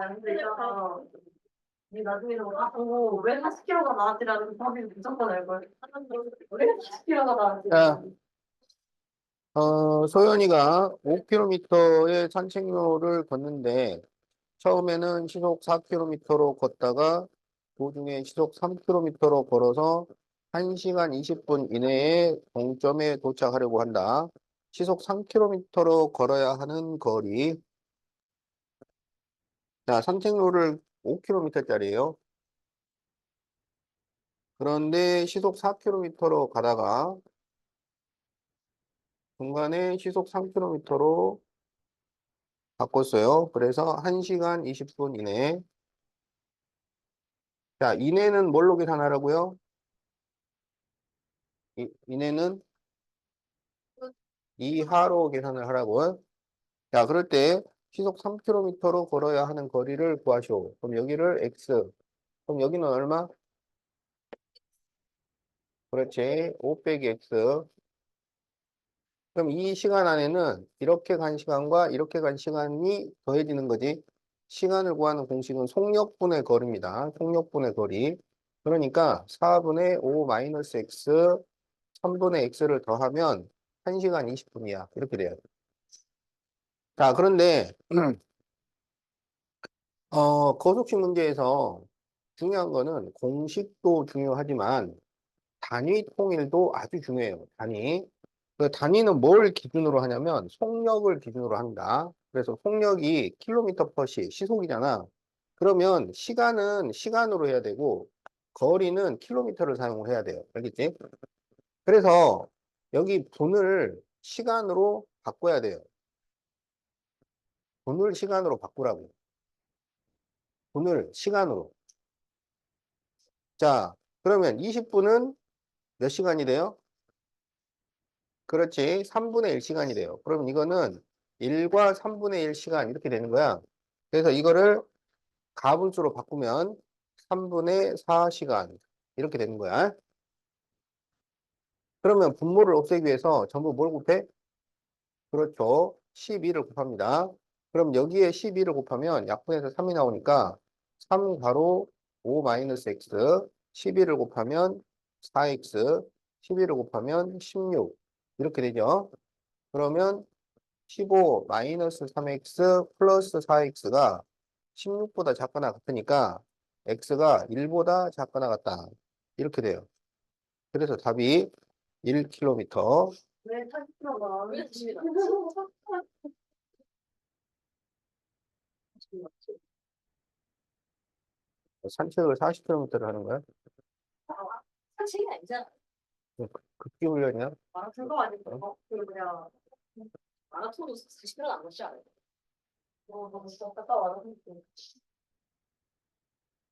근데 있잖아. 니 나중에 저거 다 보고 왜 40kg가 나왔지라는 답이 무조건 알걸. 왜 40kg가 나왔지? 자, 소연이가 5km의 산책로를 걷는데 처음에는 시속 4km로 걷다가 도중에 시속 3km로 걸어서 1시간 20분 이내에 동점에 도착하려고 한다. 시속 3km로 걸어야 하는 거리. 자, 산책로를 5km짜리예요. 그런데 시속 4km로 가다가 중간에 시속 3km로 바꿨어요. 그래서 1시간 20분 이내. 자, 이내는 뭘로 계산하라고요? 이내는 이하로 계산을 하라고요. 자, 그럴 때 시속 3km로 걸어야 하는 거리를 구하시오. 그럼 여기를 x. 그럼 여기는 얼마? 그렇지. 5 빼기 x. 그럼 이 시간 안에는 이렇게 간 시간과 이렇게 간 시간이 더해지는 거지. 시간을 구하는 공식은 속력분의 거리입니다. 속력분의 거리. 그러니까 4분의 5 마이너스 x, 3분의 x를 더하면 1시간 20분이야. 이렇게 돼요. 자, 그런데 거속식 문제에서 중요한 거는 공식도 중요하지만 단위 통일도 아주 중요해요. 단위. 그 단위는 뭘 기준으로 하냐면 속력을 기준으로 한다. 그래서 속력이 킬로미터 퍼 시속이잖아. 그러면 시간은 시간으로 해야 되고 거리는 킬로미터를 사용을 해야 돼요. 알겠지? 그래서 여기 분을 시간으로 바꿔야 돼요. 분을 시간으로 바꾸라고. 분을 시간으로. 자, 그러면 20분은 몇 시간이 돼요? 그렇지. 3분의 1시간이 돼요. 그럼 이거는 1과 3분의 1시간 이렇게 되는 거야. 그래서 이거를 가분수로 바꾸면 3분의 4시간 이렇게 되는 거야. 그러면 분모를 없애기 위해서 전부 뭘 곱해? 그렇죠. 12를 곱합니다. 그럼 여기에 12를 곱하면 약분해서 3이 나오니까 3 가로 5 마이너스 x 12를 곱하면 4x 12를 곱하면 16 이렇게 되죠. 그러면 15 마이너스 3x 플러스 4x가 16보다 작거나 같으니까 x가 1보다 작거나 같다. 이렇게 돼요. 그래서 답이 1km. 왜 40kg가 왜 40kg 나왔지? 산책을 40km를 하는 거야? 사실이 아니잖아. 극기 훈련이야? 마라톤 거 아니고 어? 그거 그냥 마라톤도 40kg 안 넘지 않아요? 너무 진짜 갔다 와서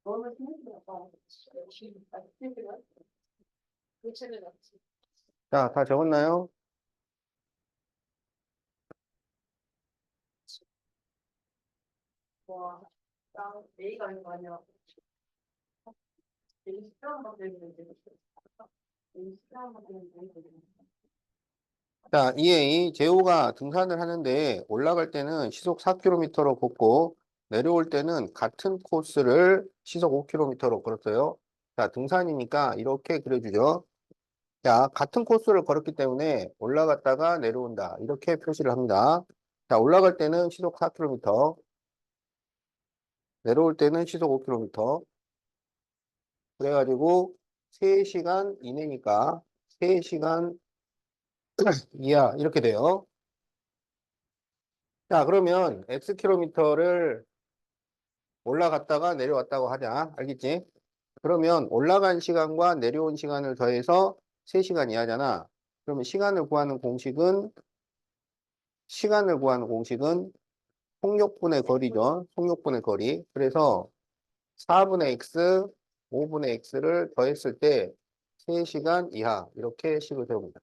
너는 힘들어. 열심히 힘들어. 그치는 않지. 자, 다 적었나요? 와, 나 A가 아닌 거 아니야? A 시간만 되면 되겠어. A 시간만 되면 되겠어. 자, EA, 제호가 등산을 하는데 올라갈 때는 시속 4km로 걷고 내려올 때는 같은 코스를 시속 5km로 걸었어요. 자, 등산이니까 이렇게 그려주죠. 자, 같은 코스를 걸었기 때문에 올라갔다가 내려온다. 이렇게 표시를 합니다. 자, 올라갈 때는 시속 4km, 내려올 때는 시속 5km. 그래가지고 3시간 이내니까 3시간 이하 이렇게 돼요. 자, 그러면 X킬로미터를 올라갔다가 내려왔다고 하자. 알겠지? 그러면 올라간 시간과 내려온 시간을 더해서 3시간 이하잖아. 그러면 시간을 구하는 공식은 속력분의 거리죠. 속력분의 거리. 그래서 4분의 x, 5분의 x를 더했을 때 3시간 이하 이렇게 식을 세웁니다.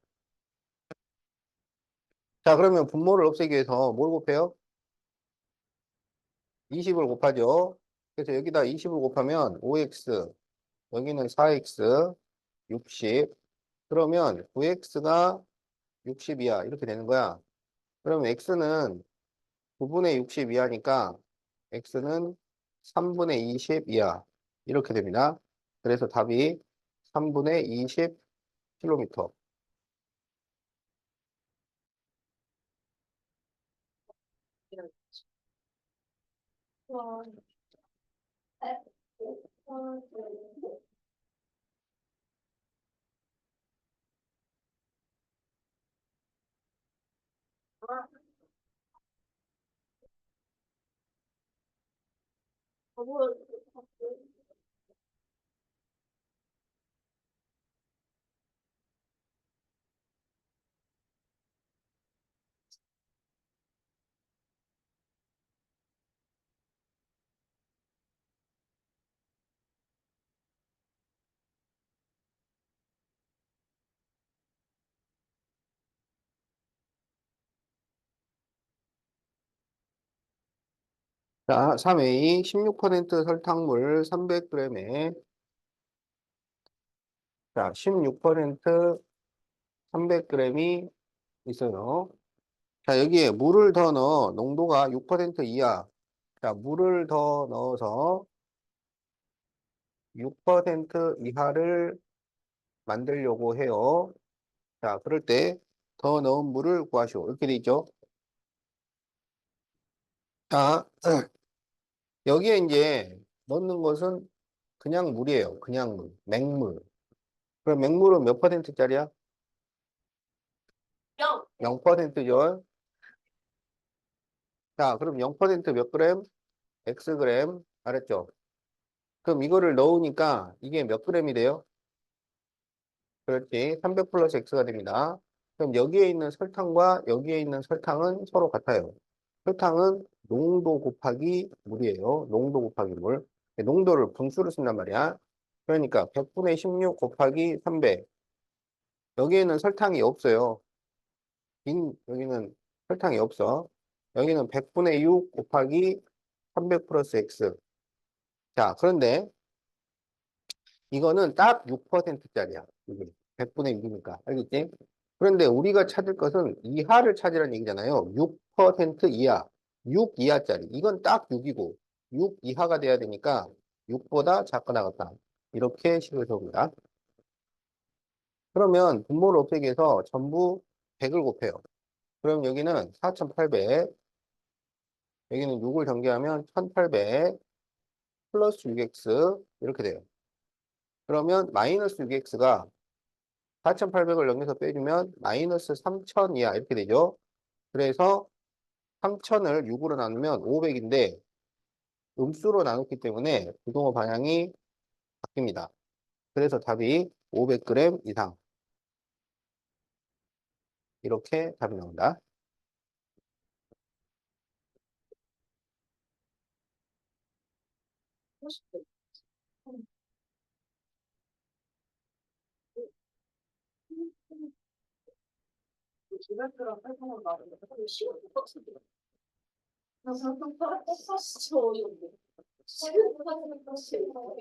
자, 그러면 분모를 없애기 위해서 뭘 곱해요? 20을 곱하죠. 그래서 여기다 20을 곱하면 5x, 여기는 4x, 60. 그러면 9x가 60이야. 이렇게 되는 거야. 그러면 x는 9분의 60 이하니까 x는 3분의 20 이하. 이렇게 됩니다. 그래서 답이 3분의 20km. 자, 3A 16% 설탕물 300g에 자, 16% 300g이 있어요. 자, 여기에 물을 더 넣어 농도가 6% 이하. 자, 물을 더 넣어서 6% 이하를 만들려고 해요. 자, 그럴 때 더 넣은 물을 구하시오. 이렇게 돼 있죠. 자, 여기에 이제 넣는 것은 그냥 물이에요. 그냥 물, 맹물. 그럼 맹물은 몇 퍼센트짜리야? 0%죠. 자, 그럼 0%몇 그램? X 그램. 알았죠? 그럼 이거를 넣으니까 이게 몇 그램이 돼요? 그렇지. 300 플러스 X가 됩니다. 그럼 여기에 있는 설탕과 여기에 있는 설탕은 서로 같아요. 설탕은 농도 곱하기 물이에요. 농도 곱하기 물. 농도를 분수로 쓴단 말이야. 그러니까 100분의 16 곱하기 300. 여기에는 설탕이 없어요. 여기는 설탕이 없어. 여기는 100분의 6 곱하기 300 플러스 X. 자, 그런데 이거는 딱 6%짜리야. 이게 100분의 6이니까. 알겠지? 그런데 우리가 찾을 것은 이하를 찾으라는 얘기잖아요. 6% 이하. 6 이하짜리. 이건 딱 6이고 6 이하가 돼야 되니까 6보다 작거나 같다. 이렇게 식을 세웁니다. 그러면 분모를 없애기 위해서 전부 100을 곱해요. 그럼 여기는 4800, 여기는 6을 전개하면 1800 플러스 6x 이렇게 돼요. 그러면 마이너스 6x가 4800을 여기서 빼주면 마이너스 3000이야. 이렇게 되죠. 그래서 3000을 6으로 나누면 500인데 음수로 나눴기 때문에 부동호 방향이 바뀝니다. 그래서 답이 500g 이상. 이렇게 답이 나온다. 주변처럼 설탕을 말하는 거 쉬운 거 같은데. 나 설탕 똑같이 저 어이없네. 지금 똑같은 거 싫어.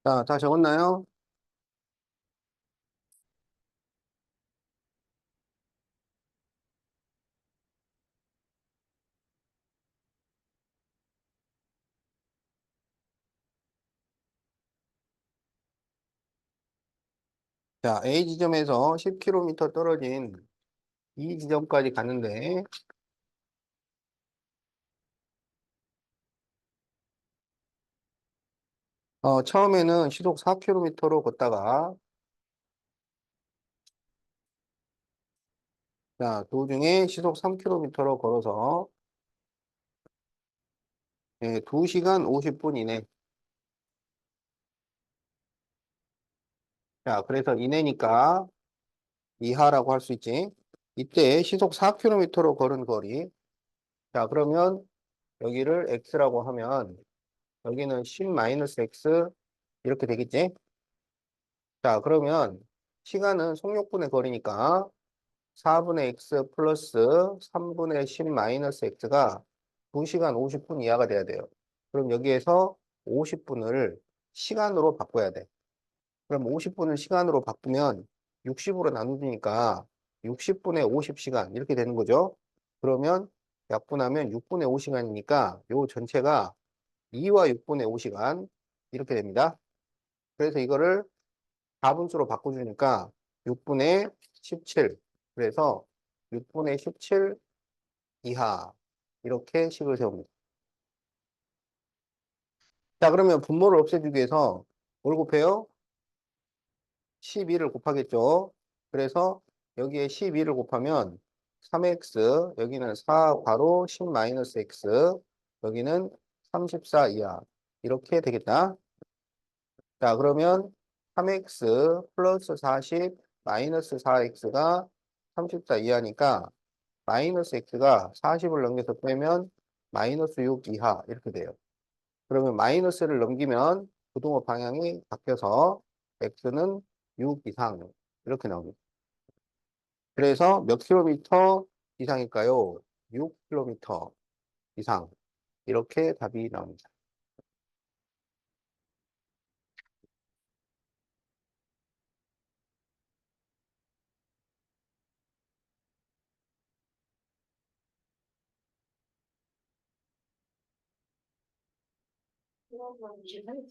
자, 다 적었나요? 자, A 지점에서 10km 떨어진 이 지점까지 가는데, 처음에는 시속 4km로 걷다가, 자, 도중에 시속 3km로 걸어서, 2시간 50분 이내. 자, 그래서 이내니까 이하라고 할 수 있지. 이때 시속 4km로 걸은 거리. 자, 그러면 여기를 x라고 하면, 여기는 10-x 이렇게 되겠지? 자, 그러면 시간은 속력분의 거리니까 4분의 x 플러스 3분의 10-x가 2시간 50분 이하가 돼야 돼요. 그럼 여기에서 50분을 시간으로 바꿔야 돼. 그럼 50분을 시간으로 바꾸면 60으로 나누니까 60분의 50시간 이렇게 되는 거죠. 그러면 약분하면 6분의 5시간이니까 요 전체가 2와 6분의 5시간 이렇게 됩니다. 그래서 이거를 가분수로 바꿔주니까 6분의 17. 그래서 6분의 17 이하 이렇게 식을 세웁니다. 자, 그러면 분모를 없애주기 위해서 뭘 곱해요? 12를 곱하겠죠. 그래서 여기에 12를 곱하면 3x, 여기는 4 괄호 10-x, 여기는 34 이하. 이렇게 되겠다. 자, 그러면 3x 플러스 40 마이너스 4x가 34 이하니까 마이너스 x가 40을 넘겨서 빼면 마이너스 6 이하 이렇게 돼요. 그러면 마이너스를 넘기면 부동호 방향이 바뀌어서 x는 6 이상 이렇게 나옵니다. 그래서 몇 킬로미터 이상일까요? 6킬로미터 이상 이렇게 답이 나옵니다. 그러면 계산이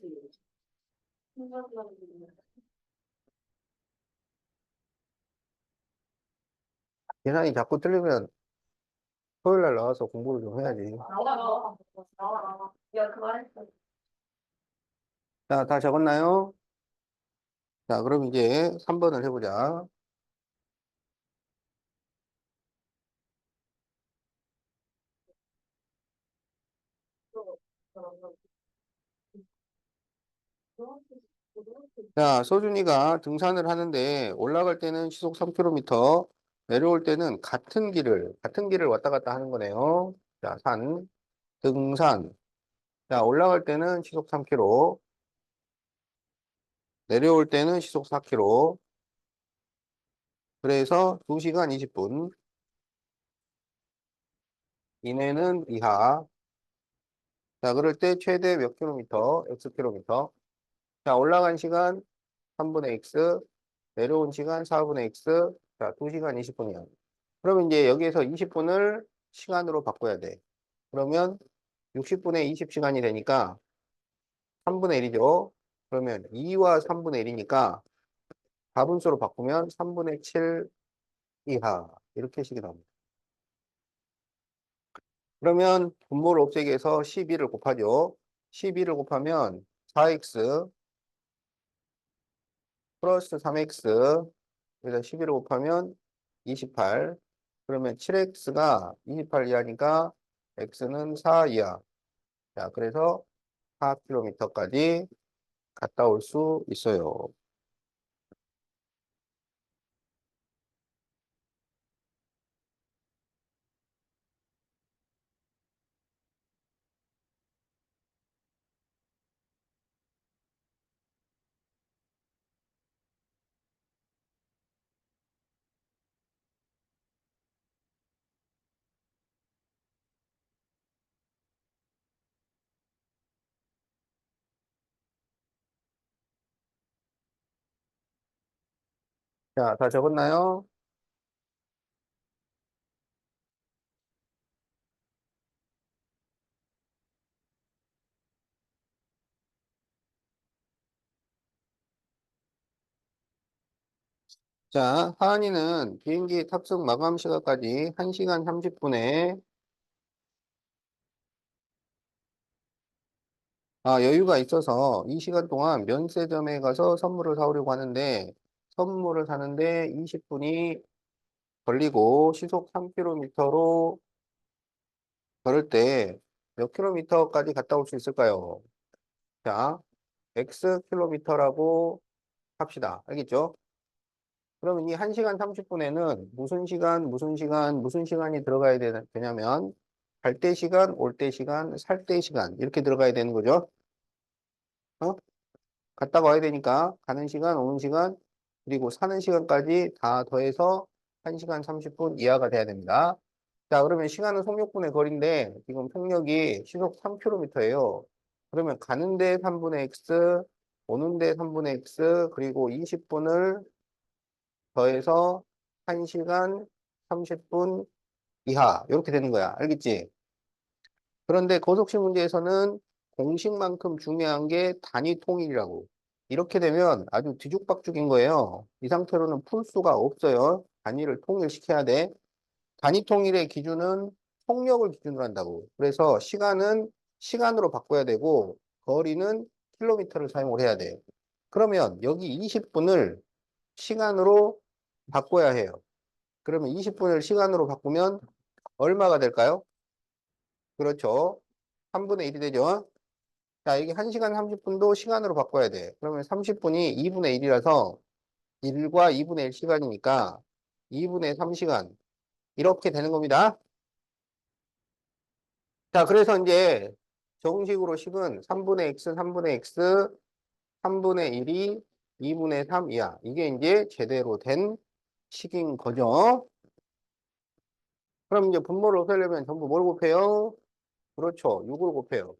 생각나는 계산이 자꾸 틀리면 토요일 날 나와서 공부를 좀 해야지. 나와. 야, 그만했어. 자, 다 적었나요? 자, 그럼 이제 3번을 해보자. 자, 소준이가 등산을 하는데 올라갈 때는 시속 3km, 내려올 때는 같은 길을 왔다 갔다 하는 거네요. 자, 등산. 자, 올라갈 때는 시속 3km, 내려올 때는 시속 4km. 그래서 2시간 20분 이내는 이하. 자, 그럴 때 최대 몇 킬로미터? X킬로미터. 자, 올라간 시간 3분의 X, 내려온 시간 4분의 X. 자, 2시간 20분이야. 그러면 이제 여기에서 20분을 시간으로 바꿔야 돼. 그러면 60분의 20시간이 되니까 3분의 1이죠. 그러면 2와 3분의 1이니까 가분수로 바꾸면 3분의 7 이하. 이렇게 식이 나옵니다. 그러면 분모를 없애기 위해서 12를 곱하죠. 12를 곱하면 4x 플러스 3x 여기다 11을 곱하면 28. 그러면 7x가 28 이하니까 x는 4 이하. 자, 그래서 4km까지 갔다 올 수 있어요. 자, 다 적었나요? 자, 하은이는 비행기 탑승 마감 시간까지 1시간 30분에 여유가 있어서 이 시간 동안 면세점에 가서 선물을 사오려고 하는데 선물을 사는데 20분이 걸리고 시속 3km로 걸을 때 몇 킬로미터까지 갔다 올 수 있을까요? 자, x 킬로미터라고 합시다. 알겠죠? 그러면 이 1시간 30분에는 무슨 시간이 들어가야 되냐면 갈 때 시간, 올 때 시간, 살 때 시간 이렇게 들어가야 되는 거죠. 어? 갔다 와야 되니까 가는 시간, 오는 시간, 그리고 사는 시간까지 다 더해서 1시간 30분 이하가 돼야 됩니다. 자, 그러면 시간은 속력분의 거리인데 지금 속력이 시속 3km예요. 그러면 가는데 3분의 x, 오는데 3분의 x, 그리고 20분을 더해서 1시간 30분 이하 이렇게 되는 거야. 알겠지? 그런데 고속시 문제에서는 공식만큼 중요한 게 단위 통일이라고. 이렇게 되면 아주 뒤죽박죽인 거예요. 이 상태로는 풀 수가 없어요. 단위를 통일시켜야 돼. 단위 통일의 기준은 속력을 기준으로 한다고. 그래서 시간은 시간으로 바꿔야 되고 거리는 킬로미터를 사용을 해야 돼. 그러면 여기 20분을 시간으로 바꿔야 해요. 그러면 20분을 시간으로 바꾸면 얼마가 될까요? 그렇죠. 3분의 1이 되죠. 자, 이게 1시간 30분도 시간으로 바꿔야 돼. 그러면 30분이 2분의 1이라서 1과 2분의 1 시간이니까 2분의 3시간. 이렇게 되는 겁니다. 자, 그래서 이제 정식으로 식은 3분의 x, 3분의 x, 3분의 1이 2분의 3이야. 이게 이제 제대로 된 식인 거죠. 그럼 이제 분모를 없애려면 전부 뭘 곱해요? 그렇죠. 6을 곱해요.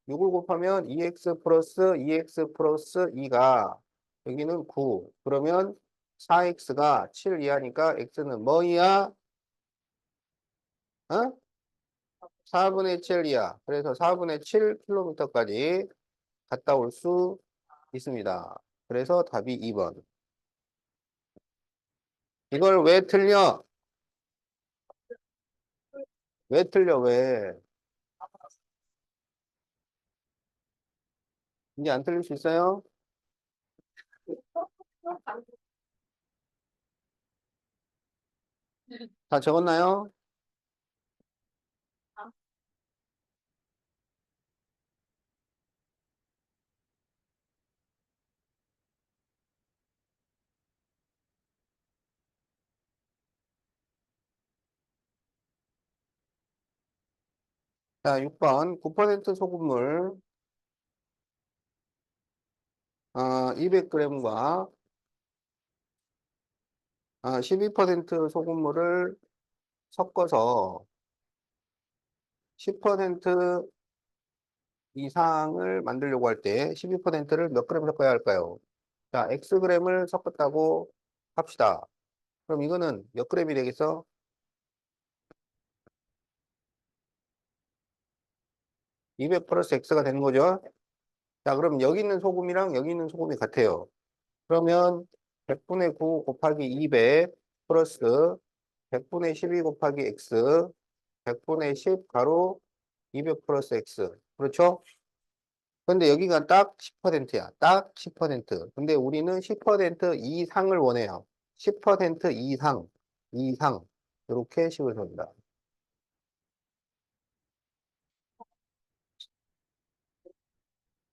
6을 곱하면 2x 플러스 2x 플러스 2가 여기는 9. 그러면 4x가 7 이하니까 x는 뭐 이하? 어? 4분의 7 이하. 그래서 4분의 7km까지 갔다 올 수 있습니다. 그래서 답이 2번. 이걸 왜 틀려? 왜 틀려? 왜? 이제 안 틀릴 수 있어요? 다 적었나요? 자, 6번 9% 소금물 200g과 12% 소금물을 섞어서 10% 이상을 만들려고 할 때 12%를 몇 그램 섞어야 할까요? 자, Xg을 섞었다고 합시다. 그럼 이거는 몇 그램이 되겠어? 200 플러스 X가 되는 거죠? 자, 그럼 여기 있는 소금이랑 여기 있는 소금이 같아요. 그러면 100분의 9 곱하기 200 플러스 100분의 12 곱하기 X 100분의 10 가로 200 플러스 X. 그렇죠? 근데 여기가 딱 10%야. 딱 10%. 근데 우리는 10% 이상을 원해요. 10% 이상. 이상. 이렇게 식을 섭니다.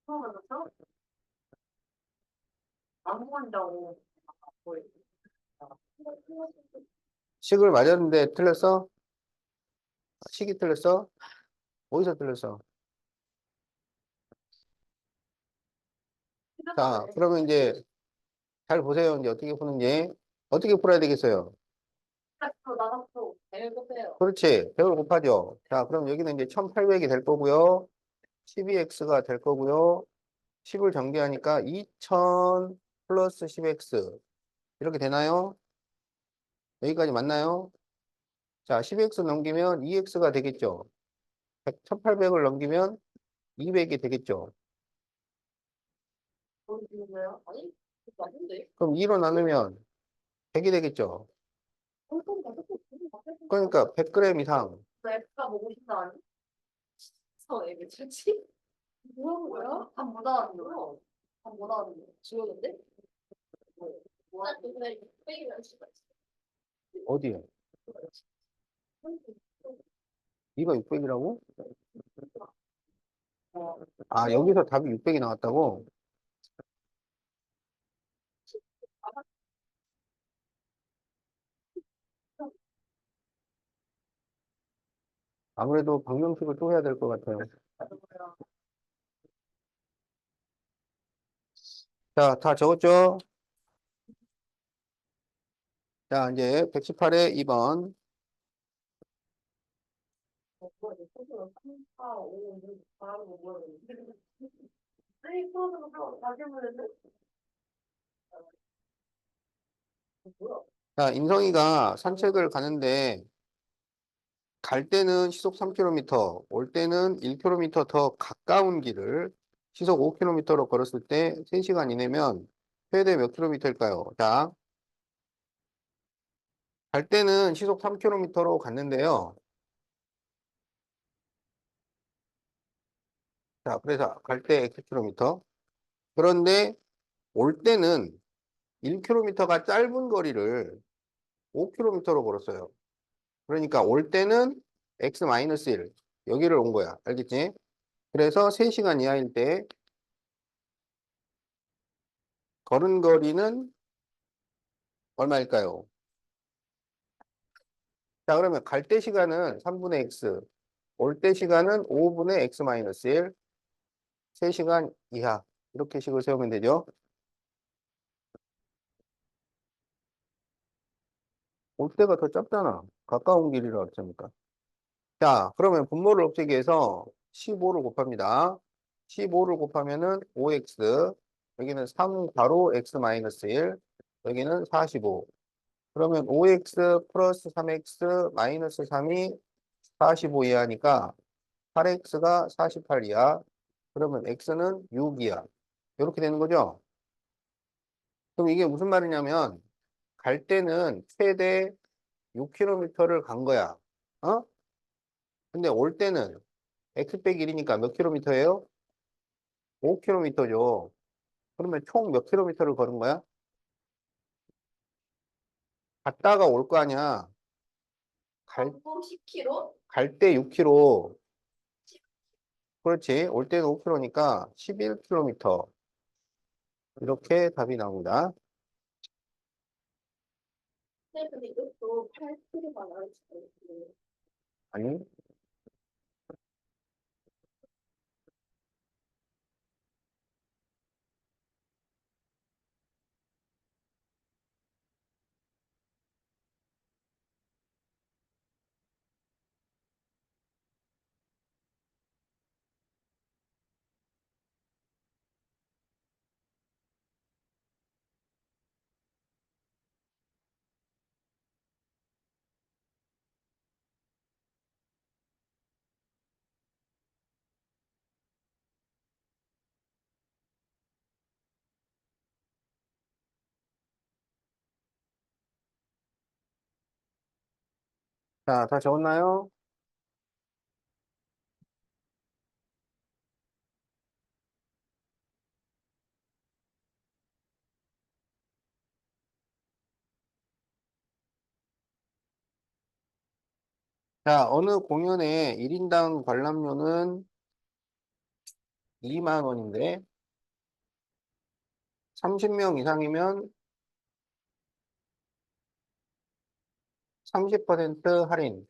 처음 만났어? 안 보인다고. 식을 맞았는데 틀렸어? 식이 틀렸어? 어디서 틀렸어? 자, 그러면 이제 잘 보세요. 이제 어떻게 푸는지. 어떻게 풀어야 되겠어요? 나갔어. 배고파요. 그렇지. 100을 곱하죠. 자, 그럼 여기는 이제 1800이 될 거고요. 12x가 될 거고요. 10을 전개하니까 2000 플러스 10x. 이렇게 되나요? 여기까지 맞나요? 자, 10x 넘기면 2x가 되겠죠. 1800을 넘기면 200이 되겠죠. 어디 있는 거야? 아니, 그거 아닌데. 그럼 2로 나누면 100이 되겠죠. 그러니까 100g 이상. 나 F가 먹고 싶다 아니? 왜 미쳤지? 뭐 하는 거야? 밥못 하는 거야? 밥못 하는 거야? 지웠는데? 뭐 하는 거야? 빼기만 시다. 어디에? 2가 600이라고? 아, 여기서 답이 600이 나왔다고? 아무래도 방정식을 또 해야 될 것 같아요. 자, 다 적었죠? 자, 이제 118에 2번. 자, 인성이가 산책을 가는데 갈 때는 시속 3km, 올 때는 1km 더 가까운 길을 시속 5km로 걸었을 때 3시간 이내면 최대 몇 킬로미터일까요? 자, 갈 때는 시속 3km로 갔는데요. 자, 그래서 갈 때 X킬로미터. 그런데 올 때는 1km가 짧은 거리를 5km로 걸었어요. 그러니까 올 때는 X-1 여기를 온 거야. 알겠지? 그래서 3시간 이하일 때 걸은 거리는 얼마일까요? 자, 그러면 갈 때 시간은 3분의 X, 올 때 시간은 5분의 X-1, 3시간 이하. 이렇게 식을 세우면 되죠. 올 때가 더 짧잖아. 가까운 길이라 그랬으니까. 자, 그러면 분모를 없애기 위해서 15를 곱합니다. 15를 곱하면은 5x, 여기는 3 가로 x-1, 여기는 45. 그러면 5x 플러스 3x 마이너스 3이 45 이하니까 8x가 48 이하. 그러면 x는 6 이하. 이렇게 되는 거죠. 그럼 이게 무슨 말이냐면 갈 때는 최대 6km를 간 거야. 어? 근데 올 때는 x 빼기 1이니까 몇 킬로미터예요? 5km죠. 그러면 총 몇 킬로미터를 걸은 거야? 갔다가 올 거 아니야. 광고 10kg? 갈 때 6km. 그렇지. 올 때는 5km니까 11km. 이렇게 답이 나옵니다. 네, 근데 이것도 8kg가 나올 수도 있고. 아니. 자, 다 적었나요? 자, 어느 공연의 1인당 관람료는 2만 원인데 30명 이상이면 30% 할인.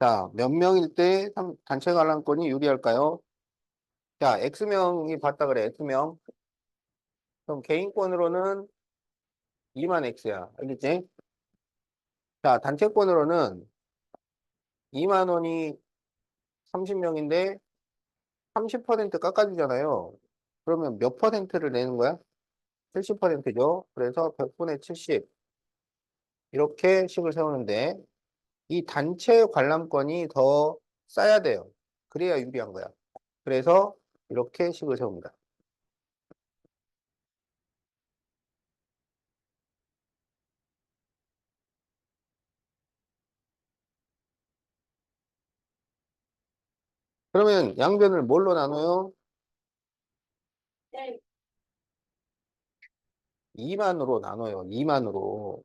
자, 몇 명일 때 단체 관람권이 유리할까요? 자, X명이 봤다 그래, X명. 그럼 개인권으로는 2만 X야. 알겠지? 자, 단체권으로는 2만 원이 30명인데 30% 깎아주잖아요. 그러면 몇 퍼센트를 내는 거야? 70%죠. 그래서 100분의 70. 이렇게 식을 세우는데 이 단체 관람권이 더 싸야 돼요. 그래야 유리한 거야. 그래서 이렇게 식을 세웁니다. 그러면 양변을 뭘로 나눠요? 네, 2만으로 나눠요. 2만으로.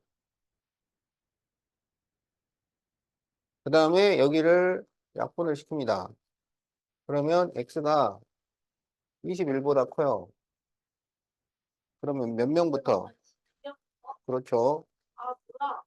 그 다음에 여기를 약분을 시킵니다. 그러면 x가 21보다 커요. 그러면 몇 명부터? 그렇죠. 아, 뭐야.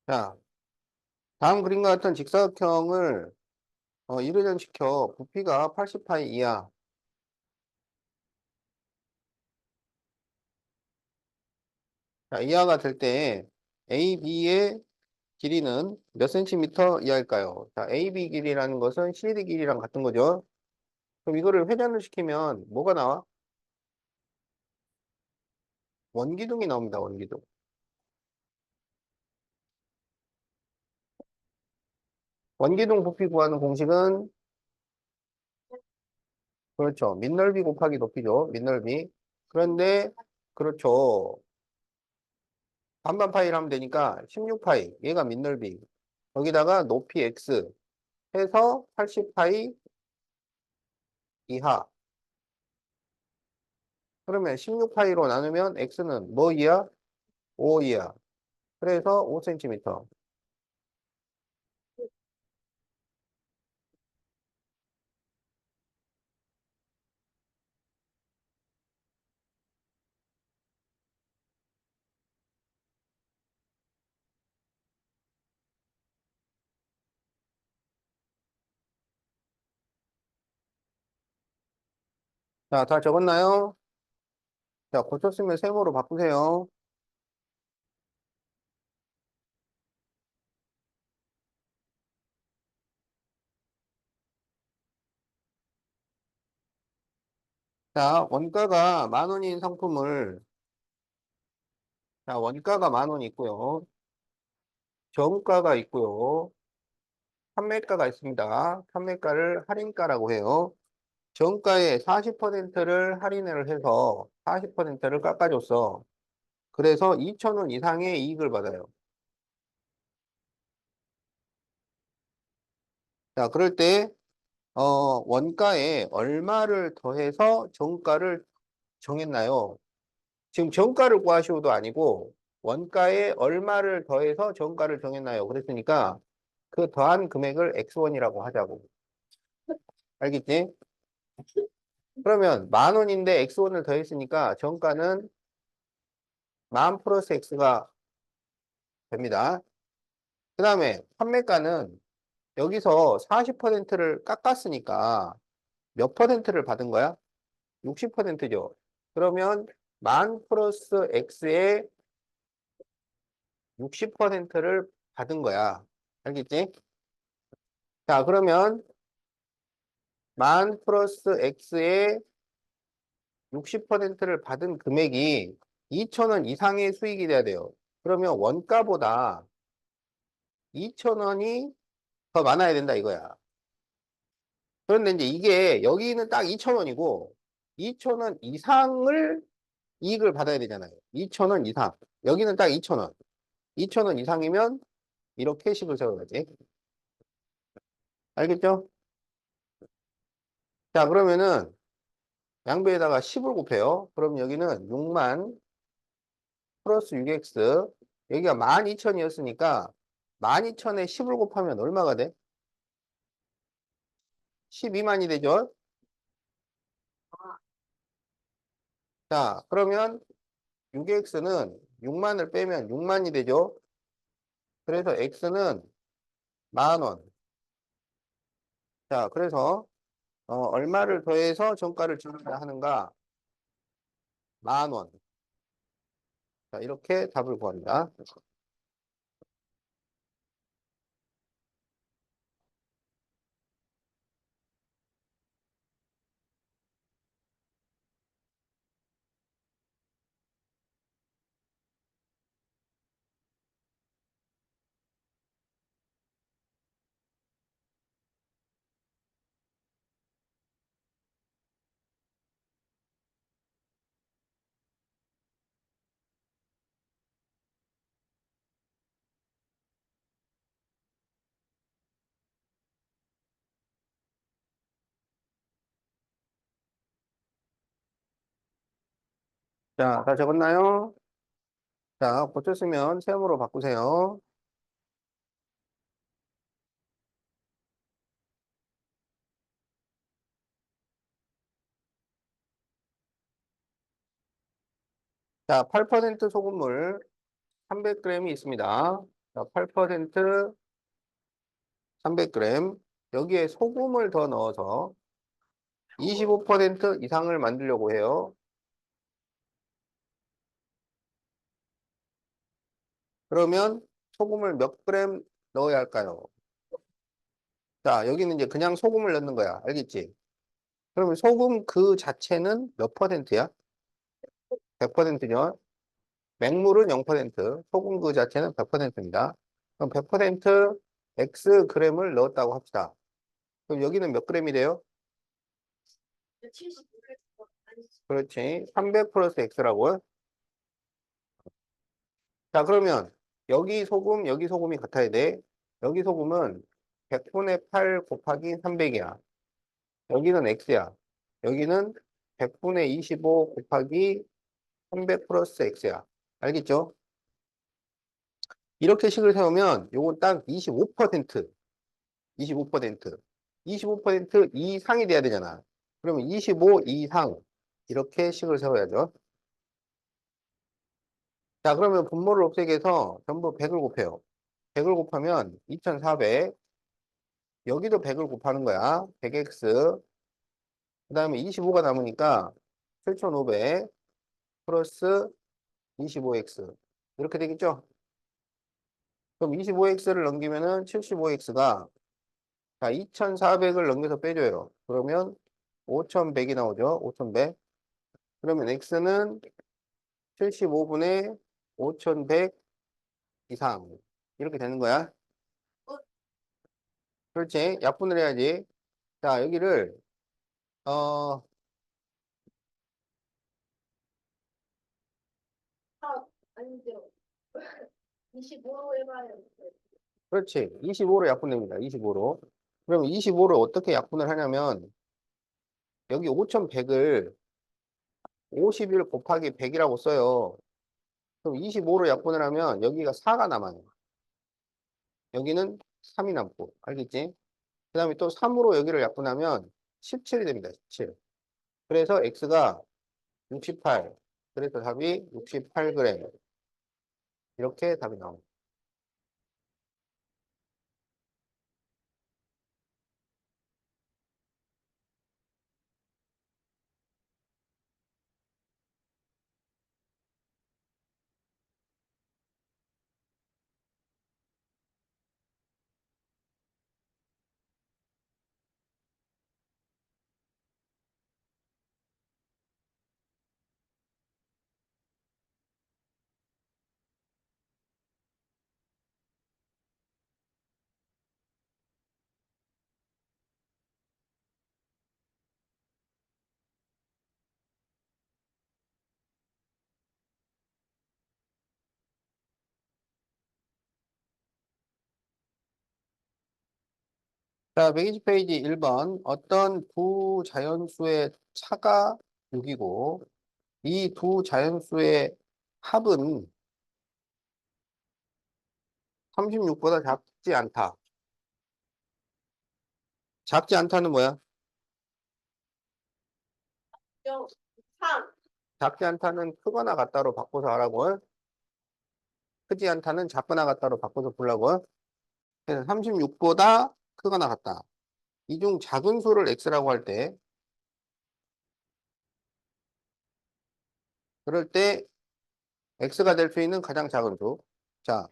자, 다음 그림과 같은 직사각형을 이루전시켜 부피가 80파이 이하. 자, 이하가 될 때 AB의 길이는 몇 센티미터 이하일까요? 자, AB 길이라는 것은 CD 길이랑 같은 거죠. 그럼 이거를 회전을 시키면 뭐가 나와? 원기둥이 나옵니다. 원기둥. 원기둥 부피 구하는 공식은 그렇죠. 밑넓이 곱하기 높이죠. 밑넓이. 그런데 그렇죠. 반반 파이를 하면 되니까 16파이. 얘가 밑넓이. 거기다가 높이 x 해서 80파이 이하. 그러면 16파이로 나누면 x는 뭐 이하? 5 이하. 그래서 5cm. 자, 다 적었나요? 자, 고쳤으면 세모로 바꾸세요. 자, 원가가 10,000원인 상품을, 자, 원가가 10,000원 있고요. 정가가 있고요. 판매가가 있습니다. 판매가를 할인가라고 해요. 정가의 40%를 할인을 해서 40%를 깎아줬어. 그래서 2,000원 이상의 이익을 받아요. 자, 그럴 때, 원가에 얼마를 더해서 정가를 정했나요? 지금 정가를 구하시오도 아니고, 원가에 얼마를 더해서 정가를 정했나요? 그랬으니까, 그 더한 금액을 X1이라고 하자고. 알겠지? 그러면 10,000원인데 X1을 더했으니까 정가는 10,000 플러스 X가 됩니다. 그 다음에 판매가는 여기서 40%를 깎았으니까 몇 퍼센트를 받은 거야? 60%죠. 그러면 10,000 플러스 X의 60%를 받은 거야. 알겠지? 자, 그러면 10,000 플러스 X의 60%를 받은 금액이 2,000원 이상의 수익이 돼야 돼요. 그러면 원가보다 2,000원이 더 많아야 된다 이거야. 그런데 이제 이게 여기는 딱 2,000원이고 2,000원 이상을 이익을 받아야 되잖아요. 2,000원 이상. 여기는 딱 2,000원. 2,000원 이상이면 이렇게 식을 세워야지. 알겠죠? 자, 그러면은 양배에다가 10을 곱해요. 그럼 여기는 6만 플러스 6x. 여기가 12,000이었으니까 12,000에 10을 곱하면 얼마가 돼? 12만이 되죠? 자, 그러면 6x는 6만을 빼면 6만이 되죠? 그래서 x는 10,000원. 자, 그래서 얼마를 더해서 정가를 지불해야 하는가? 10,000원. 자, 이렇게 답을 구합니다. 자, 다 적었나요? 자, 고쳤으면 세음으로 바꾸세요. 자, 8% 소금물 300g이 있습니다. 자, 8% 300g. 여기에 소금을 더 넣어서 25% 이상을 만들려고 해요. 그러면 소금을 몇 그램 넣어야 할까요? 자, 여기는 이제 그냥 소금을 넣는 거야. 알겠지? 그러면 소금 그 자체는 몇 퍼센트야? 100%죠. 맹물은 0%, 소금 그 자체는 100%입니다. 그럼 100% X 그램을 넣었다고 합시다. 그럼 여기는 몇 그램이 돼요? 70. 그렇지. 300 플러스 X라고요. 자, 그러면 여기 소금이 같아야 돼. 여기 소금은 100분의 8 곱하기 300이야. 여기는 X야. 여기는 100분의 25 곱하기 300 플러스 X야. 알겠죠? 이렇게 식을 세우면 요건 딱 25%, 25%, 25% 이상이 돼야 되잖아. 그러면 25 이상 이렇게 식을 세워야죠. 자, 그러면 분모를 없애기 위해서 전부 100을 곱해요. 100을 곱하면 2400, 여기도 100을 곱하는 거야. 100x, 그 다음에 25가 남으니까 7500 플러스 25x 이렇게 되겠죠? 그럼 25x를 넘기면은 75x가 자 2400을 넘겨서 빼줘요. 그러면 5100이 나오죠. 5100. 그러면 x는 75분의 5100 이상 이렇게 되는 거야. 그렇지. 약분을 해야지. 자 여기를 어 아, 아니죠. 25로 해봐요. 그렇지. 25로 약분됩니다. 25로. 그럼 25를 어떻게 약분을 하냐면 여기 5100을 51 곱하기 100이라고 써요. 그럼 25로 약분을 하면 여기가 4가 남아요. 여기는 3이 남고. 알겠지? 그 다음에 또 3으로 여기를 약분하면 17이 됩니다. 17. 그래서 x가 68. 그래서 답이 68g. 이렇게 답이 나옵니다. 자, 120페이지 1번. 어떤 두 자연수의 차가 6이고, 이 두 자연수의 합은 36보다 작지 않다. 작지 않다는 뭐야? 3. 작지 않다는 크거나 같다로 바꿔서 하라고. 크지 않다는 작거나 같다로 바꿔서 보려고. 그래서 36보다 크거나 같다. 이 중 작은 수를 x라고 할 때, 그럴 때 x가 될 수 있는 가장 작은 수. 자,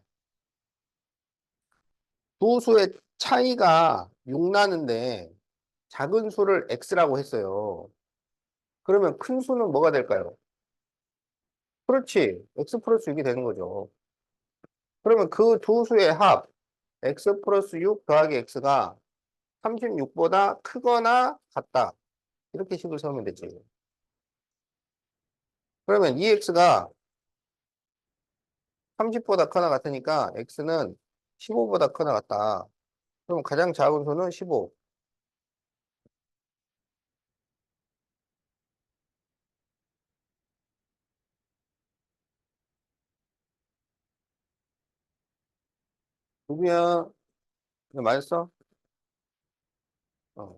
두 수의 차이가 6 나는데 작은 수를 x라고 했어요. 그러면 큰 수는 뭐가 될까요? 그렇지. x 플러스 6이 되는 거죠. 그러면 그 두 수의 합, x 플러스 6 더하기 x가 36보다 크거나 같다. 이렇게 식을 세우면 되지. 그러면 이 x가 30보다 크거나 같으니까 x는 15보다 크거나 같다. 그럼 가장 작은 수는 15. 누구야? 이거 맞았어? 어.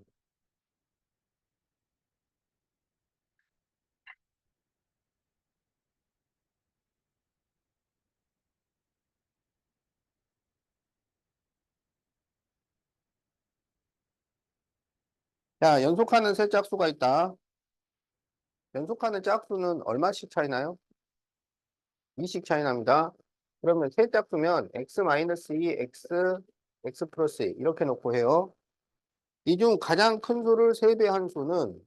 자, 연속하는 세 짝수가 있다. 연속하는 짝수는 얼마씩 차이 나요? 2씩 차이 납니다. 그러면 세 짝수면 x-2, x 플러스 2 이렇게 놓고 해요. 이 중 가장 큰 수를 3배 한 수는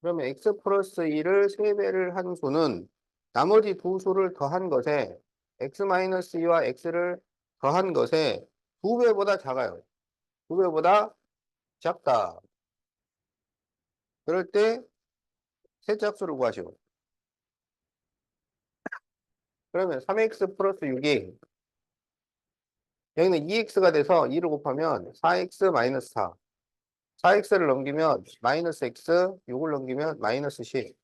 그러면 x 플러스 2를 3배를 한 수는 나머지 두 수를 더한 것에 x-2와 x를 더한 것에 2배보다 작아요. 2배보다 작다. 그럴 때 세 짝수를 구하시오. 그러면 3x 플러스 6이 여기는 2x가 돼서 2를 곱하면 4x 마이너스 4. 4x를 넘기면 마이너스 x, 6을 넘기면 마이너스 10.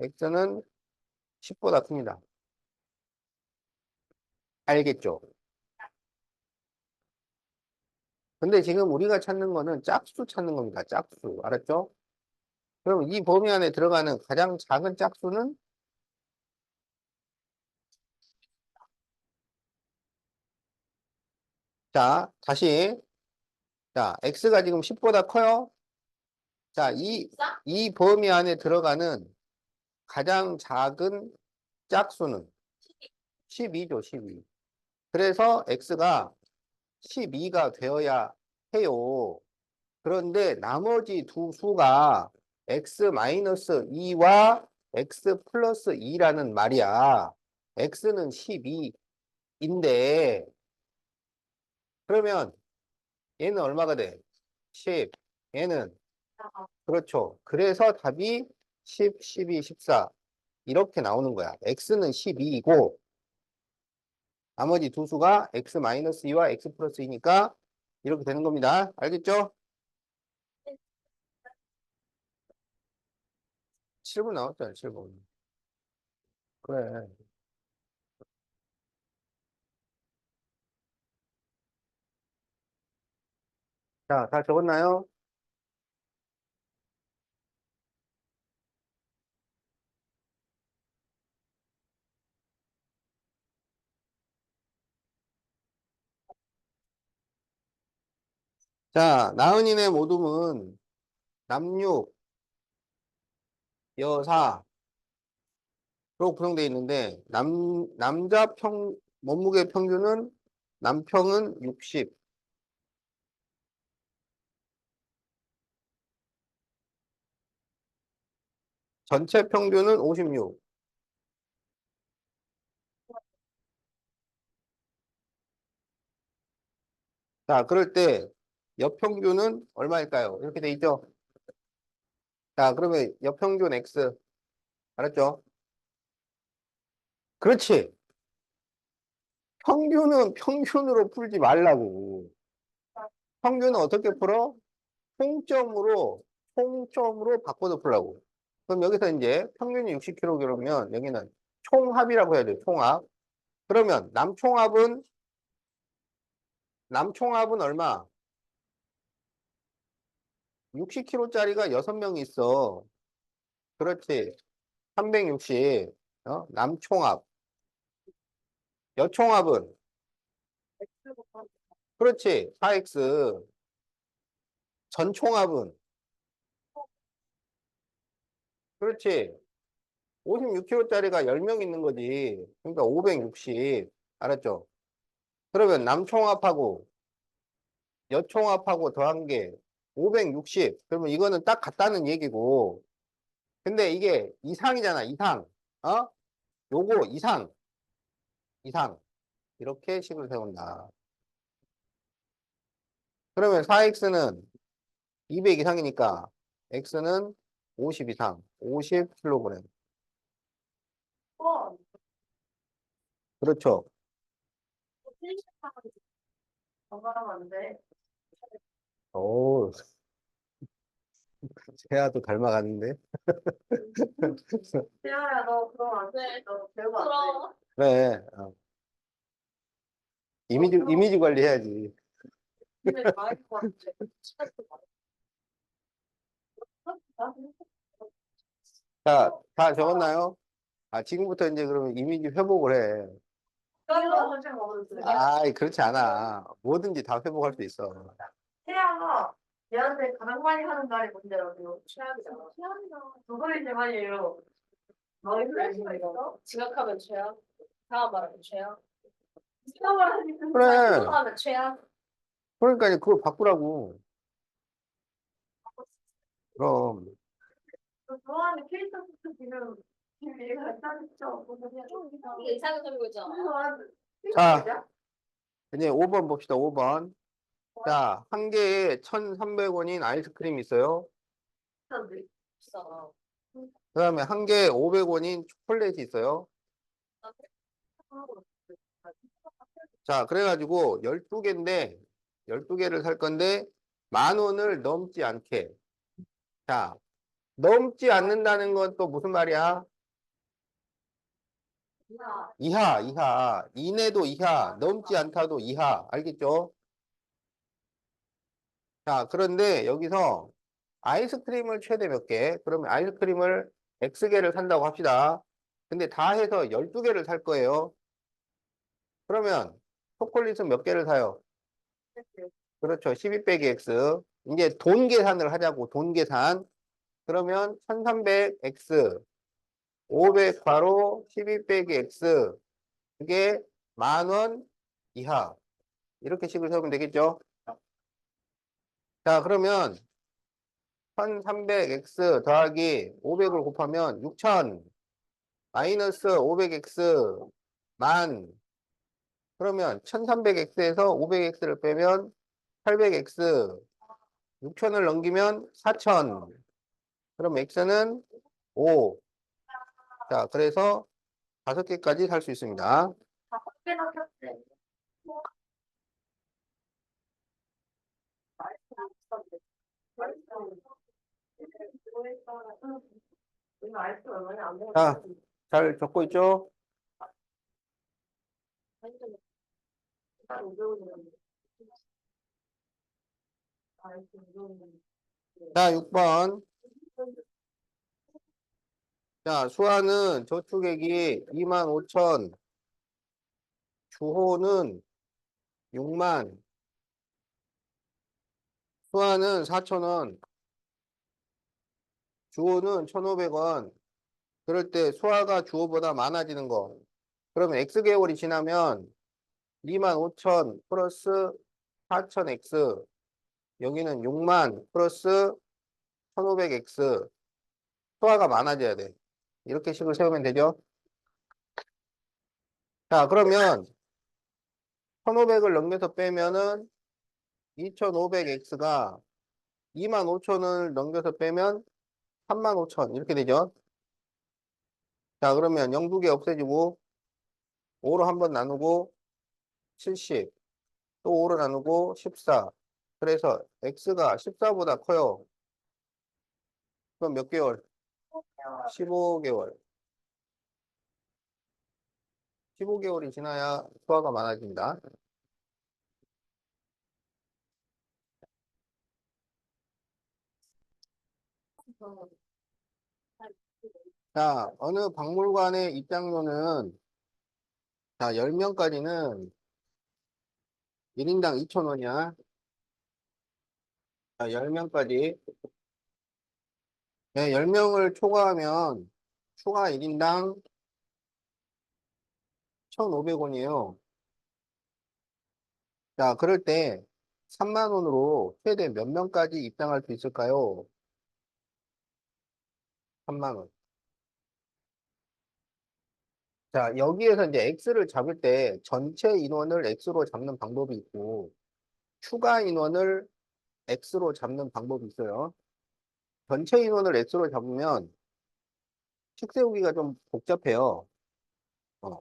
x는 10보다 큽니다. 알겠죠? 근데 지금 우리가 찾는 거는 짝수 찾는 겁니다. 짝수. 알았죠? 그럼 이 범위 안에 들어가는 가장 작은 짝수는 자, 다시 자, x가 지금 10보다 커요. 자, 이 범위 안에 들어가는 가장 작은 짝수는 12죠, 12. 그래서 x가 12가 되어야 해요. 그런데 나머지 두 수가 x-2와 x 플러스 2라는 말이야. x는 12인데 그러면 얘는 얼마가 돼? 10. 얘는 그렇죠. 그래서 답이 10, 12, 14 이렇게 나오는 거야. x는 12이고 나머지 두 수가 x-2와 x 플러스 2니까 이렇게 되는 겁니다. 알겠죠? 7분 나왔잖아, 7분. 그래. 자, 다 적었나요? 자, 나은이네 모둠은 남육, 여사로 구성되어 있는데, 남자 몸무게 평균은, 남평은 60, 전체 평균은 56. 자, 그럴 때, 여평균은 얼마일까요? 이렇게 돼 있죠? 자, 그러면 여평균 X. 알았죠? 그렇지. 평균은 평균으로 풀지 말라고. 평균은 어떻게 풀어? 총점으로 바꿔서 풀라고. 그럼 여기서 이제 평균이 60kg면 여기는 총합이라고 해야 돼요. 총합. 그러면 남총합은 얼마? 60kg짜리가 6명이 있어. 그렇지. 360. 남총합. 여총합은 그렇지. 4x. 전총합은 그렇지. 56kg짜리가 10명 있는 거지. 그러니까 560. 알았죠? 그러면 남총합하고 여총합하고 더한 게 560. 그러면 이거는 딱 같다는 얘기고. 근데 이게 이상이잖아, 이상. 어? 요거 이상. 이렇게 식을 세운다. 그러면 4x는 200 이상이니까 x는 50 이상, 50kg. 어, 그렇죠. 번갈아가면 안 돼. 오, 세아도 닮아가는데? 태아야, 너 그럼 안 돼. 너 배우면 안 돼. 그래. 이미지 관리해야지. 근데 많이 것 같아. 자, 다 적었나요? 아, 지금부터 이제 그러면 이미지 회복을 해. 이거 선생 먹어도 돼. 아이, 그렇지 않아. 뭐든지 다 회복할 수 있어. 태아가 얘한테 가장 많이 하는 말이 뭔데요? 최악이잖아. 최악이잖아. 누구를 제일 많이 해요? 너희 플래시가 있어? 지각하면 최악. 다음 말하면 최악. 다음 말하니까 그래. 하면 최악. 그러니까 이제 그걸 바꾸라고. 그럼. 좋아하는 캐릭터 지금 얘가 짜증쳐. 이게 이상한 소리고 있잖아. 자, 이제 5번 봅시다. 5번. 자, 한 개에 1,300원인 아이스크림이 있어요. 비싸다. 그 다음에 한 개에 500원인 초콜릿이 있어요. 자, 그래가지고 12개인데, 12개를 살 건데, 10,000원을 넘지 않게. 자, 넘지 않는다는 건 또 무슨 말이야? 이하, 이하. 이내도 이하, 넘지 않다도 이하. 알겠죠? 자, 그런데 여기서 아이스크림을 최대 몇 개? 그러면 아이스크림을 X개를 산다고 합시다. 근데 다 해서 12개를 살 거예요. 그러면 초콜릿은 몇 개를 사요? 그렇죠. 12 빼기 X. 이제 돈 계산을 하자고, 돈 계산. 그러면 1300X, 500 괄호 12 빼기 X. 그게 10,000원 이하. 이렇게 식을 세우면 되겠죠? 자, 그러면 1300X 더하기 500을 곱하면 6000 마이너스 500X 만. 그러면 1300X에서 500X를 빼면 800X, 6000을 넘기면 4000. 그럼 X는 5. 자, 그래서 5개까지 살 수 있습니다. 다섯 개나 샀대. 자, 잘 적고 있죠? 자, 6번. 자, 수화는 저축액이 25,000, 주호는 6만, 수화는 4,000원, 주호는 1,500원. 그럴 때 수화가 주호보다 많아지는 거. 그러면 X개월이 지나면 25,000 플러스 4,000X, 여기는 6만 플러스 1,500X, 수화가 많아져야 돼. 이렇게 식을 세우면 되죠? 자, 그러면 1,500을 넘겨서 빼면은 2,500X가 25,000을 넘겨서 빼면 35,000 이렇게 되죠? 자, 그러면 0 2개 없애지고 5로 한번 나누고 70, 또 5로 나누고 14. 그래서 X가 14보다 커요. 그럼 몇 개월? 15개월. 15개월이 지나야 수화가 많아진다. 자, 어느 박물관의 입장료는, 자, 10명까지는 1인당 2,000원이야. 자, 10명까지. 네, 10명을 초과하면 추가 1인당 1,500원이에요. 자, 그럴 때 3만 원으로 최대 몇 명까지 입장할 수 있을까요? 3만 원. 자, 여기에서 이제 X를 잡을 때 전체 인원을 X로 잡는 방법이 있고 추가 인원을 X로 잡는 방법이 있어요. 전체 인원을 X로 잡으면 식 세우기가 좀 복잡해요. 어.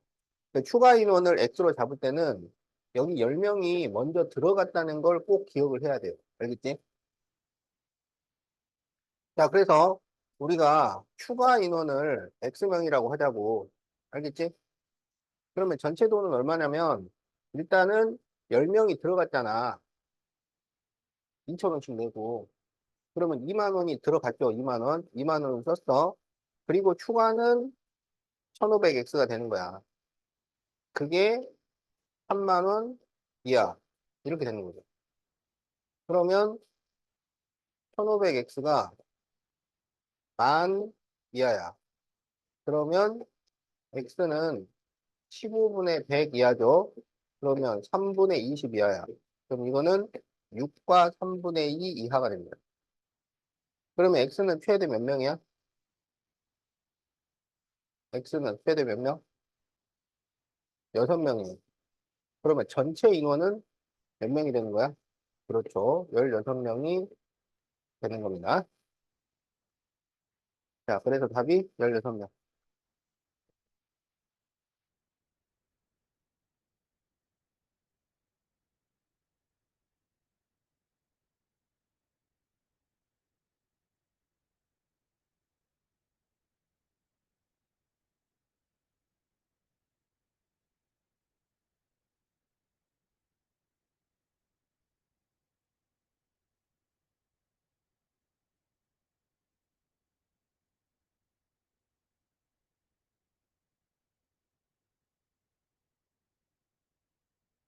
추가 인원을 X로 잡을 때는 여기 10명이 먼저 들어갔다는 걸 꼭 기억을 해야 돼요. 알겠지? 자, 그래서 우리가 추가 인원을 X명이라고 하자고. 알겠지? 그러면 전체 돈은 얼마냐면 일단은 10명이 들어갔잖아. 2,000원씩 내고. 그러면 2만 원이 들어갔죠. 2만 원. 2만 원을 썼어. 그리고 추가는 1,500X가 되는 거야. 그게 3만 원 이하. 이렇게 되는 거죠. 그러면 1500x가 만 이하야. 그러면 x는 15분의 100 이하죠. 그러면 3분의 20 이하야. 그럼 이거는 6과 3분의 2 이하가 됩니다. 그러면 x는 최대 몇 명이야? x는 최대 몇 명? 6명이에요. 그러면 전체 인원은 몇 명이 되는 거야? 그렇죠. 16명이 되는 겁니다. 자, 그래서 답이 16명.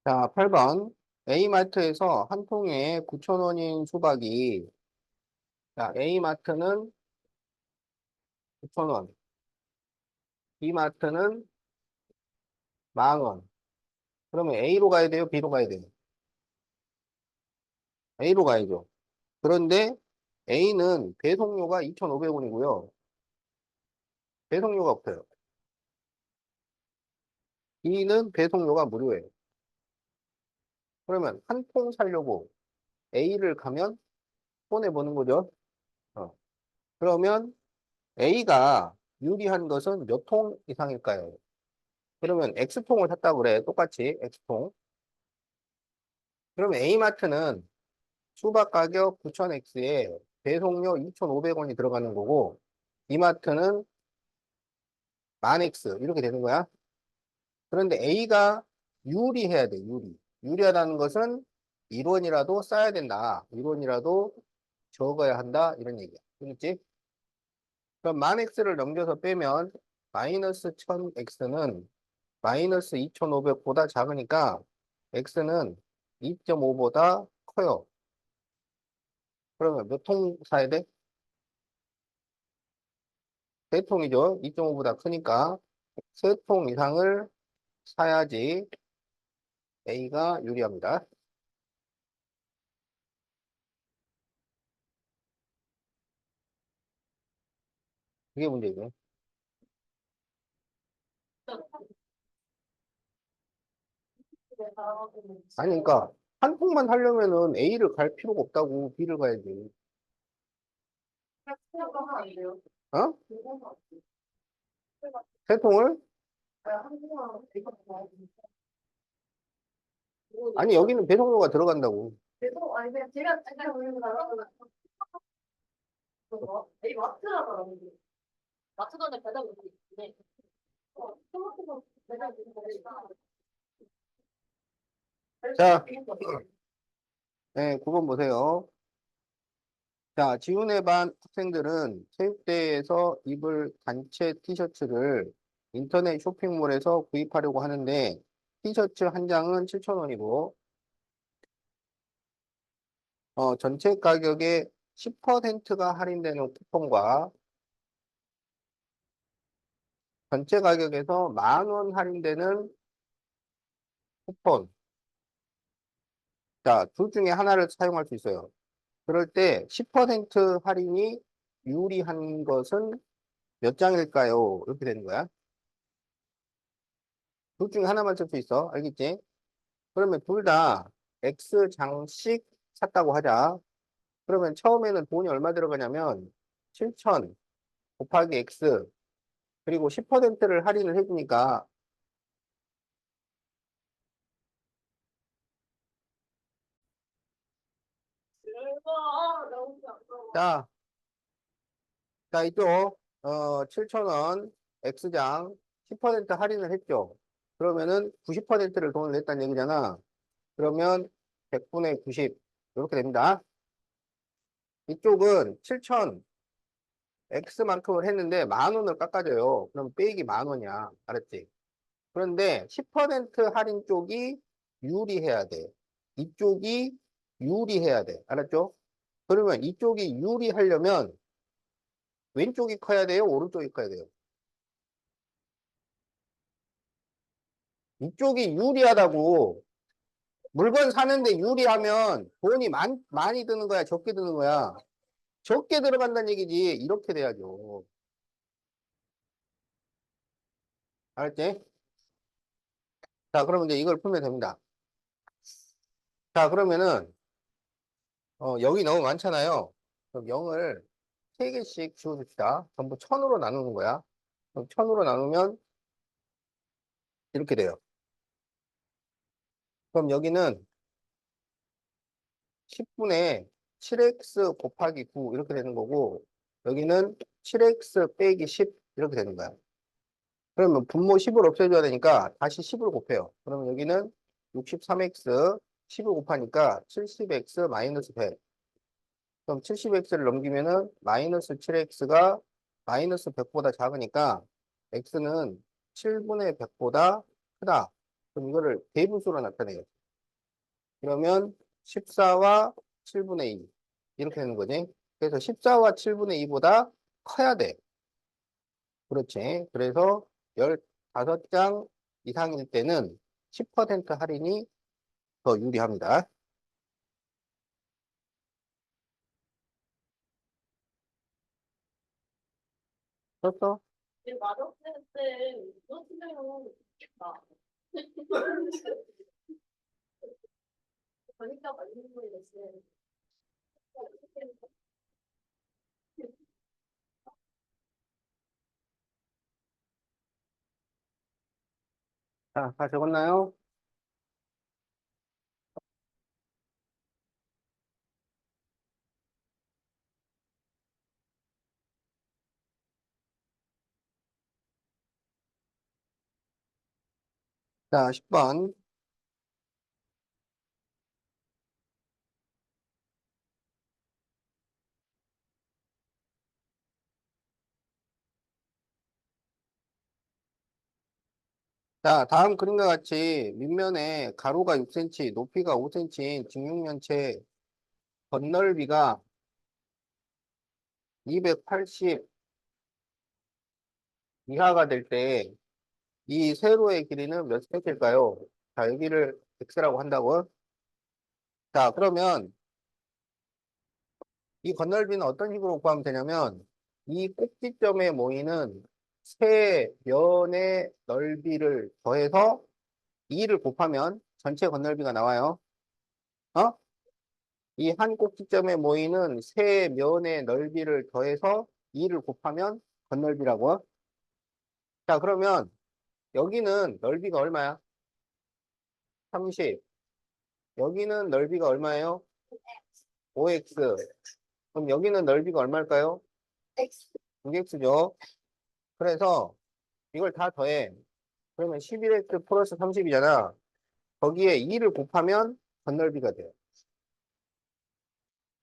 자, 8번. A마트에서 한 통에 9,000원인 수박이, 자, A마트는 9,000원, B마트는 10,000원. 그러면 A로 가야 돼요? B로 가야 돼요? A로 가야죠. 그런데 A는 배송료가 2,500원이고요. 배송료가 없어요. B는 배송료가 무료예요. 그러면 한 통 사려고 A를 가면 손해보는 거죠. 어. 그러면 A가 유리한 것은 몇 통 이상일까요? 그러면 X통을 샀다고 그래. 똑같이 X통. 그러면 A마트는 수박 가격 9,000X에 배송료 2,500원이 들어가는 거고, B마트는 10,000X 이렇게 되는 거야. 그런데 A가 유리해야 돼, 유리. 유리하다는 것은 1원이라도 싸야 된다. 1원이라도 적어야 한다. 이런 얘기야. 그렇지? 그럼 10,000X를 넘겨서 빼면 마이너스 1,000X는 마이너스 2,500보다 작으니까 X는 2.5보다 커요. 그러면 몇 통 사야 돼? 세 통이죠. 2.5보다 크니까 세 통 이상을 사야지 A가 유리합니다. 그게 문제죠. 아니, 그러니까 한 통만 사려면은 A를 갈 필요가 없다고 B를 가야지. 어? 세 통을? 아니, 여기는 배송료가 들어간다고. 아니 그냥 제가 보는 거랑 이 마트라더라고요. 마트던데 배달 오고 있는데 토마토도 배달 오고 자, 네, 9번 보세요. 자, 지훈의 반 학생들은 체육대회에서 입을 단체 티셔츠를 인터넷 쇼핑몰에서 구입하려고 하는데 티셔츠 한 장은 7,000원이고 전체 가격의 10%가 할인되는 쿠폰과 전체 가격에서 10,000원 할인되는 쿠폰. 자, 둘 중에 하나를 사용할 수 있어요. 그럴 때 10% 할인이 유리한 것은 몇 장일까요? 이렇게 되는 거야. 둘 중에 하나만 쓸 수 있어. 알겠지? 그러면 둘 다 X장씩 샀다고 하자. 그러면 처음에는 돈이 얼마 들어가냐면 7,000 곱하기 X 그리고 10%를 할인을 해주니까 대박 너무 아까워. 자, 자 이쪽 7,000원 X장 10% 할인을 했죠. 그러면은 90%를 돈을 냈다는 얘기잖아. 그러면 100분의 90 이렇게 됩니다. 이쪽은 7,000 X만큼을 했는데 10,000원을 깎아줘요. 그럼 빼기 10,000원이야. 알았지? 그런데 10% 할인 쪽이 유리해야 돼. 이쪽이 유리해야 돼. 알았죠? 그러면 이쪽이 유리하려면 왼쪽이 커야 돼요? 오른쪽이 커야 돼요? 이쪽이 유리하다고. 물건 사는데 유리하면 돈이 많이 드는 거야? 적게 드는 거야? 적게 들어간다는 얘기지. 이렇게 돼야죠. 알았지? 자, 그러면 이제 이걸 풀면 됩니다. 자, 그러면은, 여기 너무 많잖아요. 그럼 0을 3개씩 지워줍시다. 전부 1000으로 나누는 거야. 그럼 1000으로 나누면 이렇게 돼요. 그럼 여기는 10분의 7x 곱하기 9 이렇게 되는 거고, 여기는 7x 빼기 10 이렇게 되는 거야. 그러면 분모 10을 없애줘야 되니까 다시 10을 곱해요. 그러면 여기는 63x 10을 곱하니까 70x 마이너스 100. 그럼 70x를 넘기면은 마이너스 7x가 마이너스 100보다 작으니까 x는 7분의 100보다 크다. 그럼 이거를 대분수로 나타내요. 그러면 14와 7분의 2 이렇게 되는 거지. 그래서 14와 7분의 2보다 커야 돼. 그렇지. 그래서 15장 이상일 때는 10% 할인이 더 유리합니다. 그렇죠? 네, 맞았을 때 이거 틀려요. 나 그러니까 맞는 거였어요. 자, 다 적었나요? 자, 10번. 자, 다음 그림과 같이 밑면에 가로가 6cm, 높이가 5cm인 직육면체 건널비가 280 이하가 될 때 이 세로의 길이는 몇 cm일까요? 자, 여기를 x라고 한다고. 자, 그러면 이 건널비는 어떤 식으로 구하면 되냐면 이 꼭지점에 모이는 세 면의 넓이를 더해서 2를 곱하면 전체 건널비가 나와요. 어? 이 한 꼭지점에 모이는 세 면의 넓이를 더해서 2를 곱하면 건널비라고. 자, 그러면 여기는 넓이가 얼마야? 30. 여기는 넓이가 얼마예요? 5x. 그럼 여기는 넓이가 얼마일까요? X. 6x죠. 그래서 이걸 다 더해. 그러면 11x 플러스 30이잖아. 거기에 2를 곱하면 건널비가 돼요.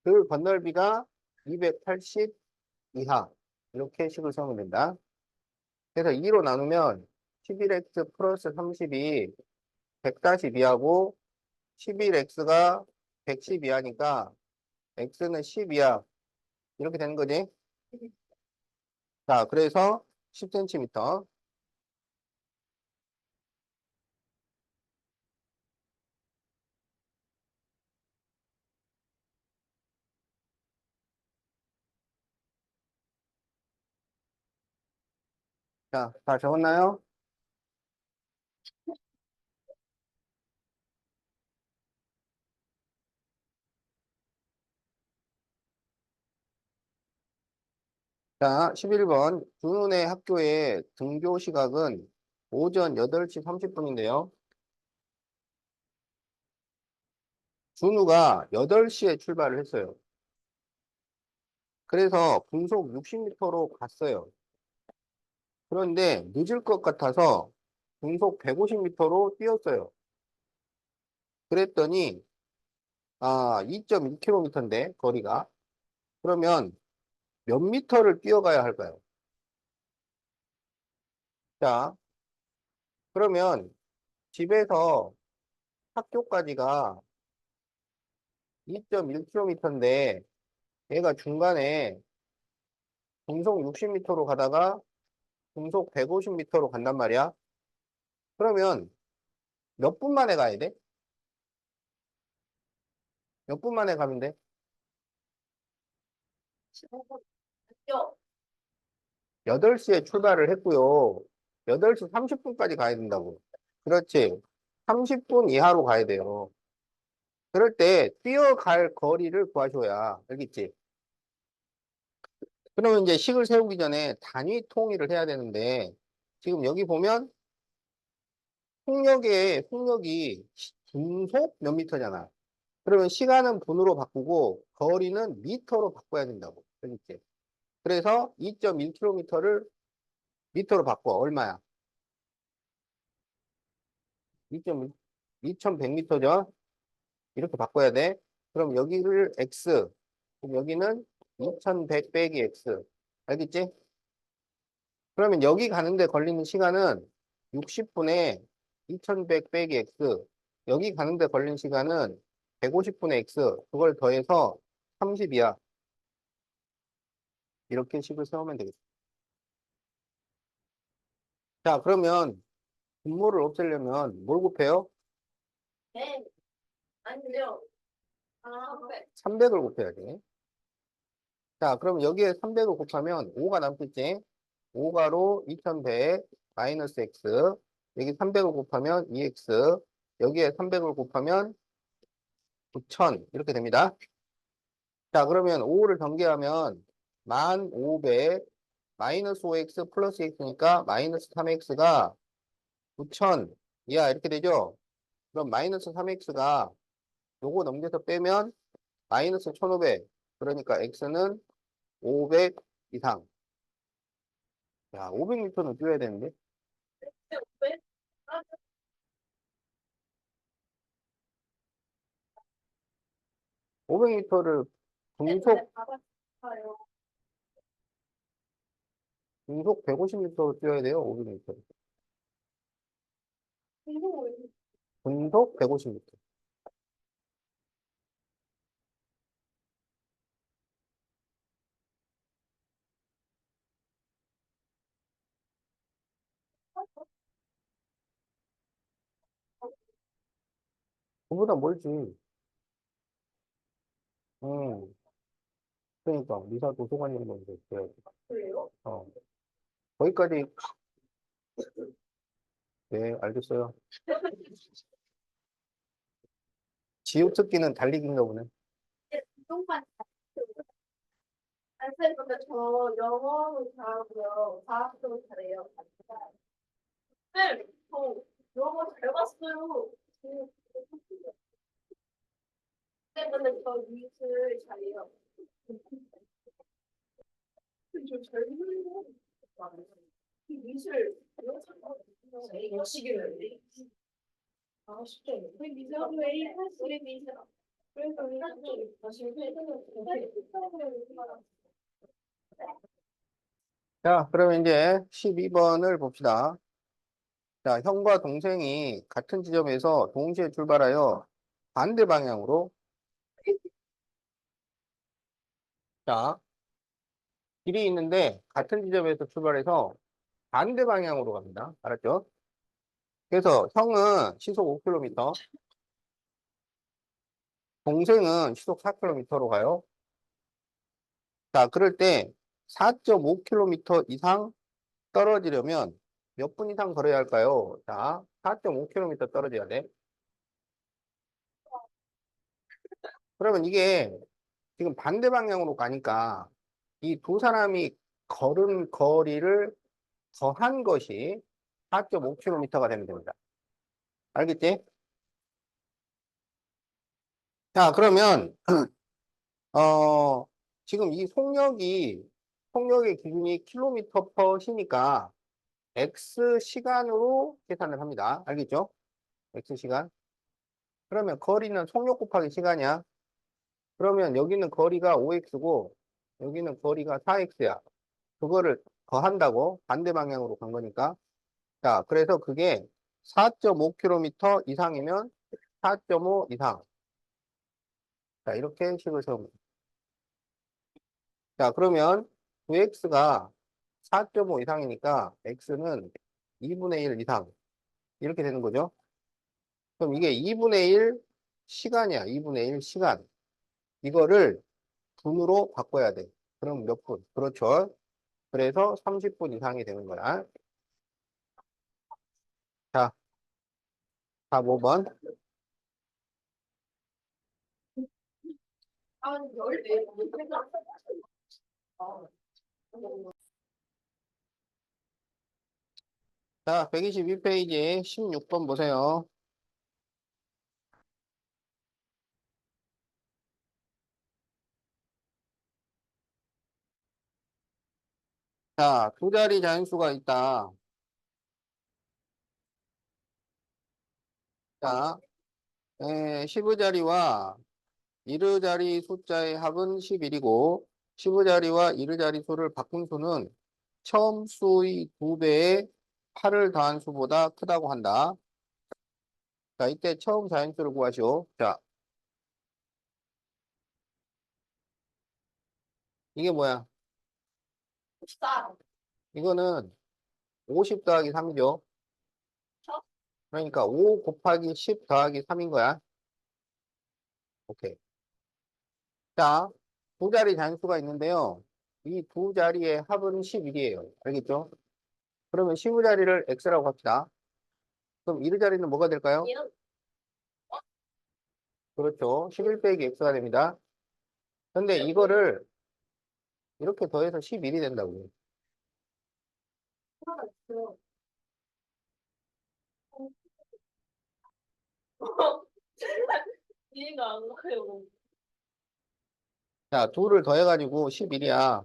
그 건널비가 280 이하. 이렇게 식을 세우면 된다. 그래서 2로 나누면 11x 플러스 30이 142하고 11x가 112하니까 x는 12야. 이렇게 되는 거지. 자, 그래서 10cm. 자, 다 적었나요? 자, 11번. 준훈의 학교의 등교 시각은 오전 8시 30분인데요. 준우가 8시에 출발을 했어요. 그래서 분속 60m로 갔어요. 그런데 늦을 것 같아서 분속 150m로 뛰었어요. 그랬더니 2.1km인데 거리가. 그러면 몇 미터를 뛰어가야 할까요? 자, 그러면 집에서 학교까지가 2.1km인데 얘가 중간에 분속 60m로 가다가 분속 150m로 간단 말이야. 그러면 몇 분 만에 가야 돼? 몇 분 만에 가면 돼? 15분. 요. 8시에 출발을 했고요. 8시 30분까지 가야 된다고. 그렇지. 30분 이하로 가야 돼요. 그럴 때 뛰어갈 거리를 구하셔야 알겠지? 그러면 이제 식을 세우기 전에 단위 통일을 해야 되는데 지금 여기 보면 속력이 분속 몇 미터잖아. 그러면 시간은 분으로 바꾸고 거리는 미터로 바꿔야 된다고. 알겠지? 그래서 2.1km를 미터로 바꿔. 얼마야? 2.1, 2100m죠? 이렇게 바꿔야 돼. 그럼 여기를 x, 그럼 여기는 2100 빼기 x. 알겠지? 그러면 여기 가는데 걸리는 시간은 60분에 2100 빼기 x. 여기 가는데 걸린 시간은 150분의 x. 그걸 더해서 30이야. 이렇게 식을 세우면 되겠다. 자, 그러면 분모를 없애려면 뭘 곱해요? 네. 아니요. 아, 네. 300을 곱해야 돼. 자, 그럼 여기에 300을 곱하면 5가 남겠지? 5가로 2100 마이너스 x. 여기 300을 곱하면 2x. 여기에 300을 곱하면 9000 이렇게 됩니다. 자, 그러면 5를 전개하면 1500 마이너스 5x 플러스 x니까 마이너스 3x가 9000 이야 이렇게 되죠? 그럼 마이너스 3x가 요거 넘겨서 빼면 마이너스 1500 그러니까 x는 500 이상. 야, 500m는 뛰어야 되는데. 왜? 아, 500m를 네. 분속, 받았어요. 분속 150m로 뛰어야 돼요, 500m를. 이거 왜 분속 150m. 그보다 멀지. 응. 그러니까, 미사 도서관 정도 돼야지. 그래요? 어. 거기까지, 네, 알겠어요. 지우특기는 달리기인가 보네. 운동만 안 쓰는 건데 저 영어도 잘하고요. 과학도 잘해요. 네, 저 영어 잘 봤어요. 근데 저 미술 잘해요. 저잘 모르는 이 미술 역시기를 아 쉽게 우리 미술 우리 미술 그래서 우리 다시 자, 그러면 이제 12번을 봅시다. 자, 형과 동생이 같은 지점에서 동시에 출발하여 반대 방향으로, 자, 길이 있는데 같은 지점에서 출발해서 반대 방향으로 갑니다. 알았죠? 그래서 형은 시속 5km, 동생은 시속 4km로 가요. 자, 그럴 때 4.5km 이상 떨어지려면 몇 분 이상 걸어야 할까요? 자, 4.5km 떨어져야 돼. 그러면 이게 지금 반대 방향으로 가니까 이 두 사람이 걸은 거리를 더한 것이 4.5km가 되면 됩니다. 알겠지? 자, 그러면 지금 이 속력의 기준이 킬로미터 퍼 시니까 x 시간으로 계산을 합니다. 알겠죠? x 시간. 그러면 거리는 속력 곱하기 시간이야. 그러면 여기는 거리가 5x고 여기는 거리가 4x야. 그거를 더한다고 반대 방향으로 간 거니까. 자, 그래서 그게 4.5km 이상이면 4.5 이상. 자, 이렇게 식을 세웁니다. 자, 그러면 9x가 4.5 이상이니까 x는 2분의 1 이상. 이렇게 되는 거죠. 그럼 이게 2분의 1 시간이야. 2분의 1 시간. 이거를 분으로 바꿔야 돼. 그럼 몇 분? 그렇죠. 그래서 30분 이상이 되는 거야. 자, 5번. 한 14번. 자, 122페이지 16번 보세요. 자, 두 자리 자연수가 있다. 자, 10자리와 1자리 숫자의 합은 11이고 10자리와 1자리 수를 바꾼 수는 처음 수의 2배의 8을 더한 수보다 크다고 한다. 자, 이때 처음 자연수를 구하시오. 자, 이게 뭐야? 싸. 이거는 50 더하기 3이죠. 그러니까 5 곱하기 10 더하기 3인 거야. 오케이. 자, 두 자리 잔수가 있는데요. 이 두 자리의 합은 11이에요. 알겠죠? 그러면 15자리를 x라고 합시다. 그럼 1자리는 뭐가 될까요? 얘는 그렇죠. 11 빼기 x가 됩니다. 근데 이거를 이렇게 더해서 11이 된다고요. 하나가 있어요. 이해가 안 가요. 자, 둘을 더해가지고 11이야.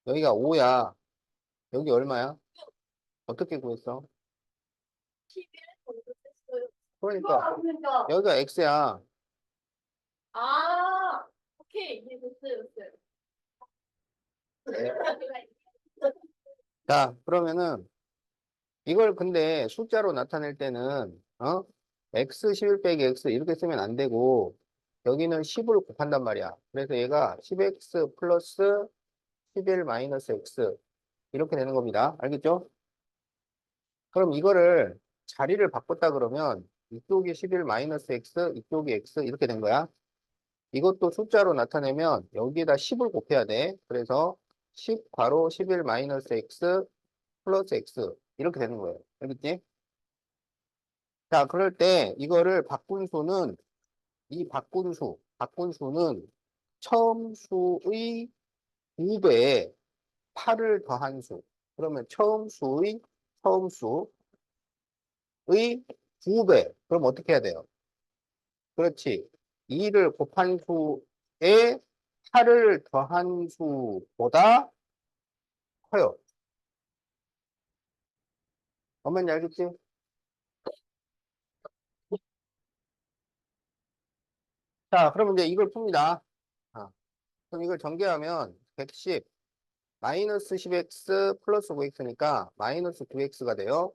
여기가 5야. 여기 얼마야? 어떻게 구했어? 11 공부했어요. 그러니까 그러니까. 여기가 x야. 아, 오케이. 이해됐어요. 됐어요. 네. 자, 그러면은 이걸 근데 숫자로 나타낼 때는 x 11 빼기 x 이렇게 쓰면 안 되고 여기는 10을 곱한단 말이야. 그래서 얘가 10x 플러스 11 마이너스 x 이렇게 되는 겁니다. 알겠죠? 그럼 이거를 자리를 바꿨다 그러면 이쪽이 11 마이너스 x 이쪽이 x 이렇게 된 거야. 이것도 숫자로 나타내면 여기에다 10을 곱해야 돼. 그래서 10 괄호 11 마이너스 x 플러스 x 이렇게 되는 거예요. 알겠지? 자, 그럴 때 이거를 바꾼 수는 이 바꾼 수는 처음 수의 2배에 8을 더한 수. 그러면 처음 수의 2배. 그럼 어떻게 해야 돼요? 그렇지. 2를 곱한 수에 8을 더한 수보다 커요. 엄마는 알겠지? 자, 그럼 이제 이걸 풉니다. 아, 그럼 이걸 전개하면 110 마이너스 10x 플러스 9x니까 마이너스 9x가 돼요.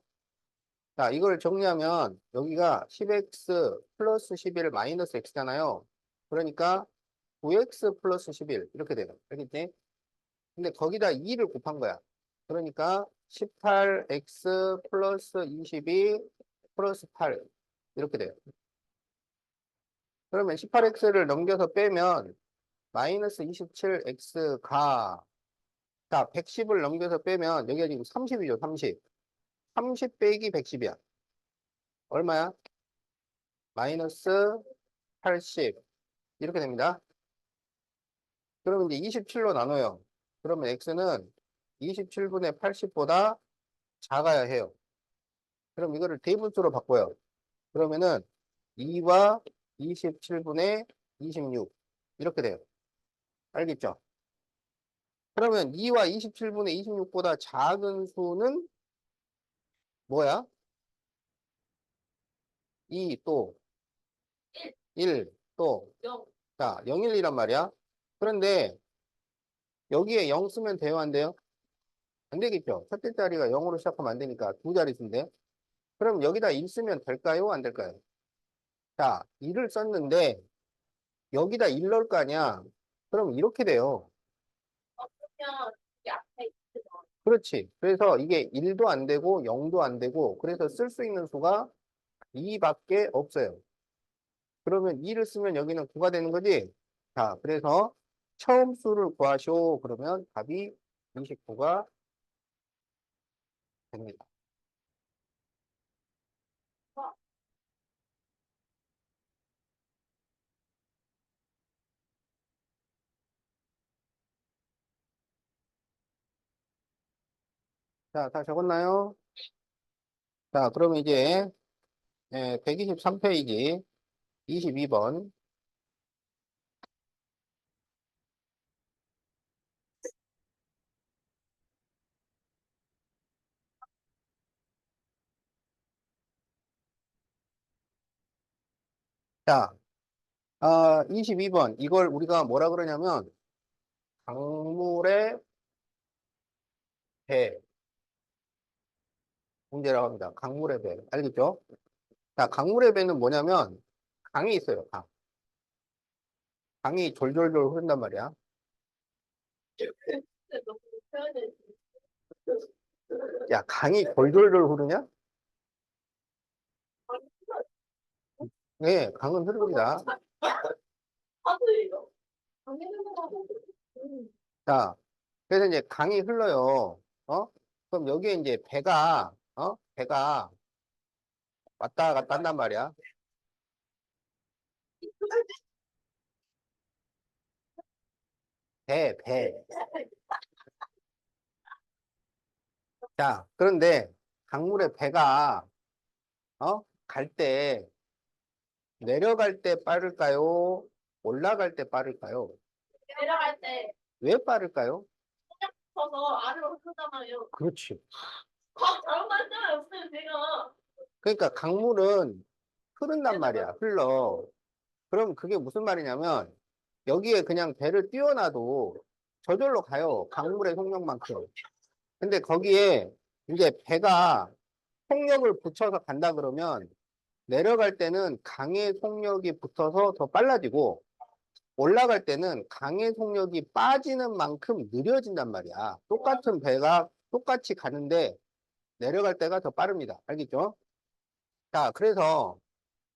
자, 이걸 정리하면 여기가 10x 플러스 11 마이너스 x잖아요. 그러니까 9x 플러스 11 이렇게 돼요. 알겠지? 근데 거기다 2를 곱한 거야. 그러니까 18x 플러스 22 플러스 8 이렇게 돼요. 그러면 18x를 넘겨서 빼면 마이너스 27x가 자, 110을 넘겨서 빼면 여기가 지금 30이죠, 30. 30 빼기 110이야. 얼마야? 마이너스 80. 이렇게 됩니다. 그러면 이제 27로 나눠요. 그러면 x는 27분의 80보다 작아야 해요. 그럼 이거를 대분수로 바꿔요. 그러면은 2와 27분의 26. 이렇게 돼요. 알겠죠? 그러면 2와 27분의 26보다 작은 수는 뭐야? 2 또 1 또 0. 자, 0, 1이란 말이야. 그런데 여기에 0 쓰면 돼요, 안 돼요? 안 되겠죠. 첫째 자리가 0으로 시작하면 안 되니까 두 자릿수인데. 그럼 여기다 1 쓰면 될까요? 안 될까요? 자, 1을 썼는데 여기다 1 넣을 거 아니야. 그럼 이렇게 돼요. 그냥 이 앞에 있는 거. 그렇지. 그래서 이게 1도 안 되고 0도 안 되고 그래서 쓸 수 있는 수가 2밖에 없어요. 그러면 2를 쓰면 여기는 9가 되는 거지? 자, 그래서 처음 수를 구하시오. 그러면 답이 29가 됩니다. 자, 다 적었나요? 자, 그러면 이제 123페이지 22번. 자, 22번. 이걸 우리가 뭐라 그러냐면 강물의 배 문제라고 합니다. 강물의 배. 알겠죠? 자, 강물의 배는 뭐냐면 강이 있어요. 강. 강이 졸졸졸 흐른단 말이야. 근데 너무 표현을 야, 강이 졸졸졸 흐르냐? 네, 강은 흐릅니다. 하드예요. 당연한 거라고. 자, 그래서 이제 강이 흘러요. 그럼 여기에 이제 배가 왔다 갔다 한단 말이야. 배. 자, 그런데 강물의 배가, 갈 때, 내려갈 때 빠를까요? 올라갈 때 빠를까요? 내려갈 때 왜 빠를까요? 서서 아래로 흐르잖아요. 그렇지. 잘못 말씀이 없어요, 제가. 그러니까 강물은 흐른단 말이야. 흘러. 그럼 그게 무슨 말이냐면, 여기에 그냥 배를 띄워놔도 저절로 가요. 강물의 속력만큼. 근데 거기에 이제 배가 속력을 붙여서 간다 그러면 내려갈 때는 강의 속력이 붙어서 더 빨라지고 올라갈 때는 강의 속력이 빠지는 만큼 느려진단 말이야. 똑같은 배가 똑같이 가는데 내려갈 때가 더 빠릅니다. 알겠죠? 자, 그래서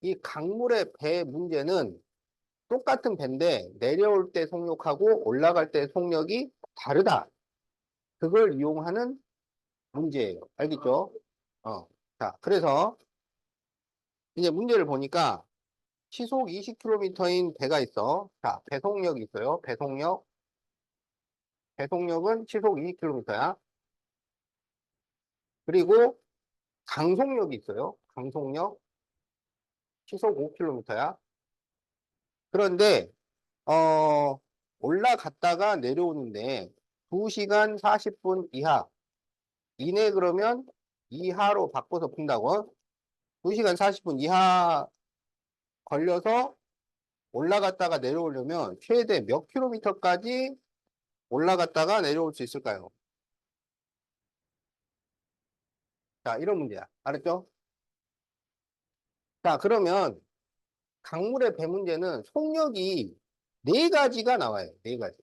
이 강물의 배 문제는 똑같은 배인데 내려올 때 속력하고 올라갈 때 속력이 다르다. 그걸 이용하는 문제예요. 알겠죠? 자, 그래서 이제 문제를 보니까 시속 20km인 배가 있어. 자, 배속력이 있어요. 배속력. 배속력은 시속 20km야. 그리고 강속력이 있어요. 강속력. 시속 5km야. 그런데, 올라갔다가 내려오는데 2시간 40분 이내 그러면 이하로 바꿔서 푼다고. 2시간 40분 이하 걸려서 올라갔다가 내려오려면 최대 몇 킬로미터까지 올라갔다가 내려올 수 있을까요? 자, 이런 문제야. 알았죠? 자, 그러면 강물의 배 문제는 속력이 네 가지가 나와요. 네 가지.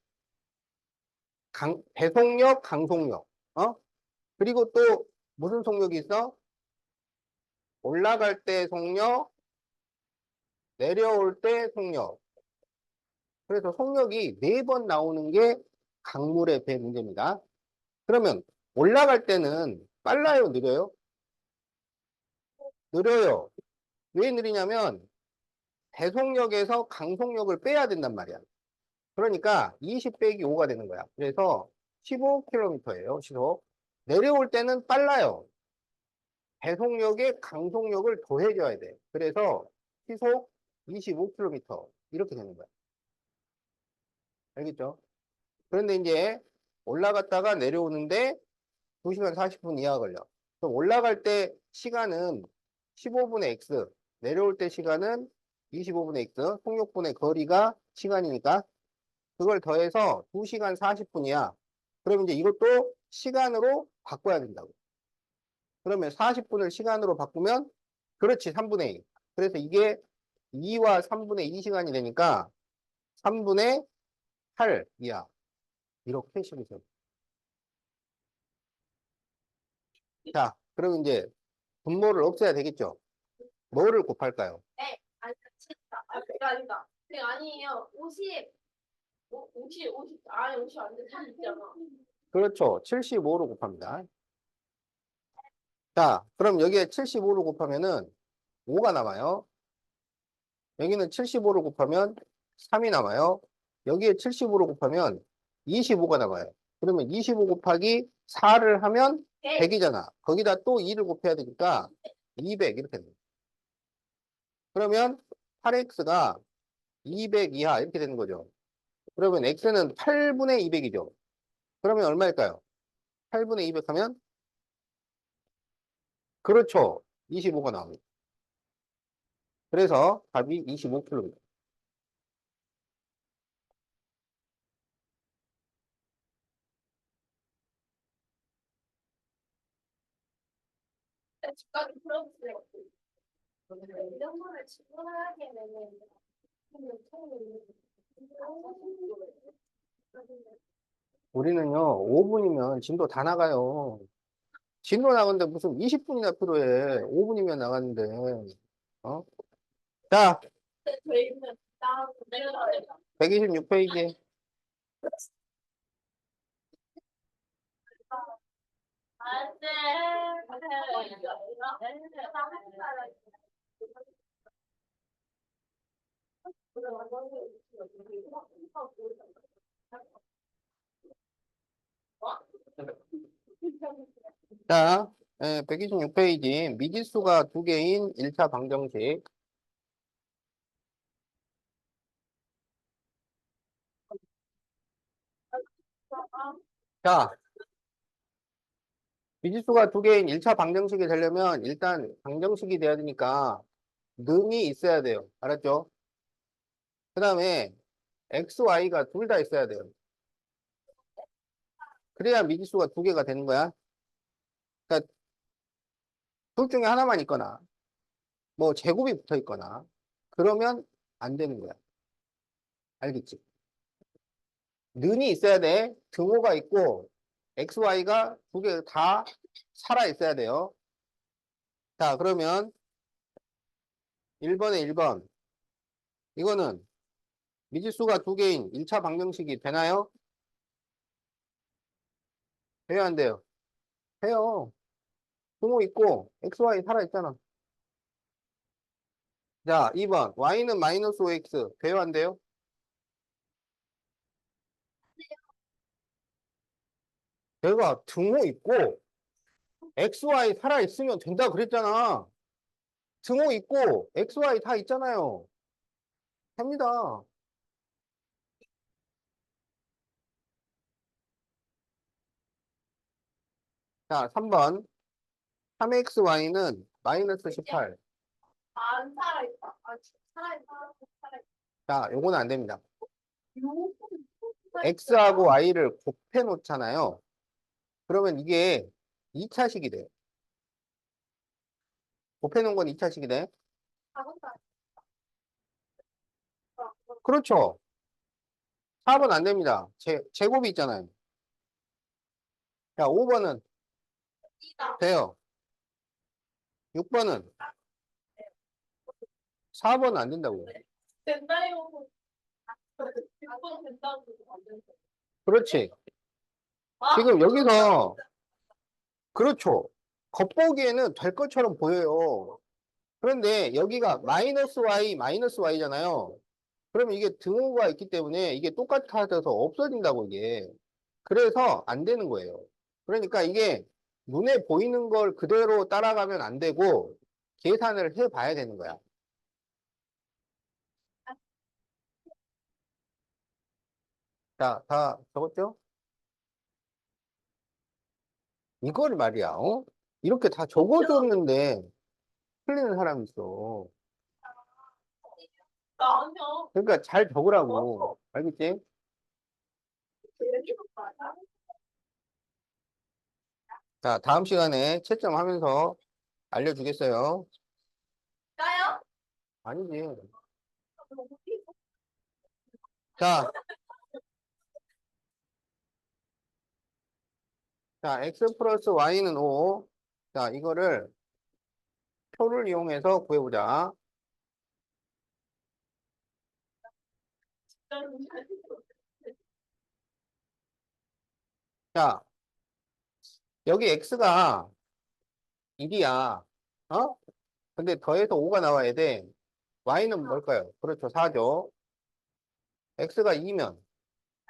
배속력, 강속력. 그리고 또 무슨 속력이 있어? 올라갈 때 속력, 내려올 때 속력. 그래서 속력이 네 번 나오는 게 강물의 배 문제입니다. 그러면 올라갈 때는 빨라요, 느려요? 느려요. 왜 느리냐면 배속력에서 강속력을 빼야 된단 말이야. 그러니까 20 빼기 5가 되는 거야. 그래서 15km예요, 시속. 내려올 때는 빨라요. 배속력에 강속력을 더해줘야 돼. 그래서 시속 25km 이렇게 되는 거야. 알겠죠? 그런데 이제 올라갔다가 내려오는데 2시간 40분 이하 걸려. 그럼 올라갈 때 시간은 15분의 x, 내려올 때 시간은 25분의 x, 속력분의 거리가 시간이니까 그걸 더해서 2시간 40분이야. 그러면 이제 이것도 시간으로 바꿔야 된다고. 그러면 40분을 시간으로 바꾸면 그렇지 3분의 2. 그래서 이게 2와 3분의 2시간이 되니까 3분의 8이야. 이렇게 식으세요. 자, 그럼 이제 분모를 없애야 되겠죠? 뭐를 곱할까요? 네, 아니, 진짜. 아, 그게 아니다. 그게 아니에요. 50, 50, 아니, 50 안 돼. 3 있잖아. 그렇죠. 75로 곱합니다. 자, 그럼 여기에 75로 곱하면은 5가 남아요. 여기는 75로 곱하면 3이 남아요. 여기에 75로 곱하면 25가 남아요. 그러면 25 곱하기 4를 하면 100이잖아. 거기다 또 2를 곱해야 되니까 200 이렇게 돼요. 그러면 8x가 200 이하 이렇게 되는 거죠. 그러면 x는 8분의 200이죠. 그러면 얼마일까요? 8분의 200 하면 그렇죠. 25가 나옵니다. 그래서 답이 25kg입니다. 집까지 풀어주세요. 이런 거를 질문하게 되면 우리는요, 5분이면 진도 다 나가요. 진도 나가는데 무슨 20분이나 필요해. 5분이면 나가는데. 어? 자, 저희는 다음 내려가야 126페이지. 안 돼. 자, 126페이지. 미지수가 두 개인 1차 방정식. 자, 미지수가 두 개인 1차 방정식이 되려면 일단 방정식이 돼야 되니까 능이 있어야 돼요. 알았죠? 그 다음에 x, y가 둘 다 있어야 돼요. 그래야 미지수가 두 개가 되는 거야. 그러니까 둘 중에 하나만 있거나 뭐 제곱이 붙어 있거나 그러면 안 되는 거야. 알겠지? 는이 있어야 돼. 등호가 있고 x, y가 두 개 다 살아 있어야 돼요. 자, 그러면 1번에 1번. 이거는 미지수가 두 개인 1차 방정식이 되나요? 돼요, 안 돼요? 돼요. 등호 있고 x, y 살아 있잖아. 자, 2번. y는 마이너스 5x. 돼요, 안 돼요? 내가 등호 있고 x, y 살아 있으면 된다 그랬잖아. 등호 있고 x, y 다 있잖아요. 됩니다. 자, 3번. 3xy는 마이너스 18. 안 살아있다. 아, 살아있다. 자, 요거는 안 됩니다. 살아있다. x하고 y를 곱해 놓잖아요. 그러면 이게 2차식이 돼. 곱해 놓은 건 2차식이 돼. 그렇죠. 4번 안 됩니다. 제곱이 있잖아요. 자, 5번은 돼요. 6번은 4번은 안 된다고요. 된다요. 이건 된다고 안 된다. 그렇지. 아, 지금 여기서 그렇죠. 겉보기에는 될 것처럼 보여요. 그런데 여기가 마이너스 y, 마이너스 y잖아요. 그러면 이게 등호가 있기 때문에 이게 똑같아져서 없어진다고 이게. 그래서 안 되는 거예요. 그러니까 이게 눈에 보이는 걸 그대로 따라가면 안 되고 계산을 해 봐야 되는 거야. 자, 다 적었죠? 이걸 말이야, 어? 이렇게 다 적어줬는데 틀리는 사람이 있어. 나 아니야. 그러니까 잘 적으라고. 알겠지? 여기서 맞아? 자, 다음 시간에 채점하면서 알려주겠어요. 나요? 아니지. 자, 자, x 플러스 y는 5. 자, 이거를 표를 이용해서 구해보자. 자, 여기 x가 1이야. 어? 근데 더해서 5가 나와야 돼. y는 뭘까요? 그렇죠. 4죠. x가 2면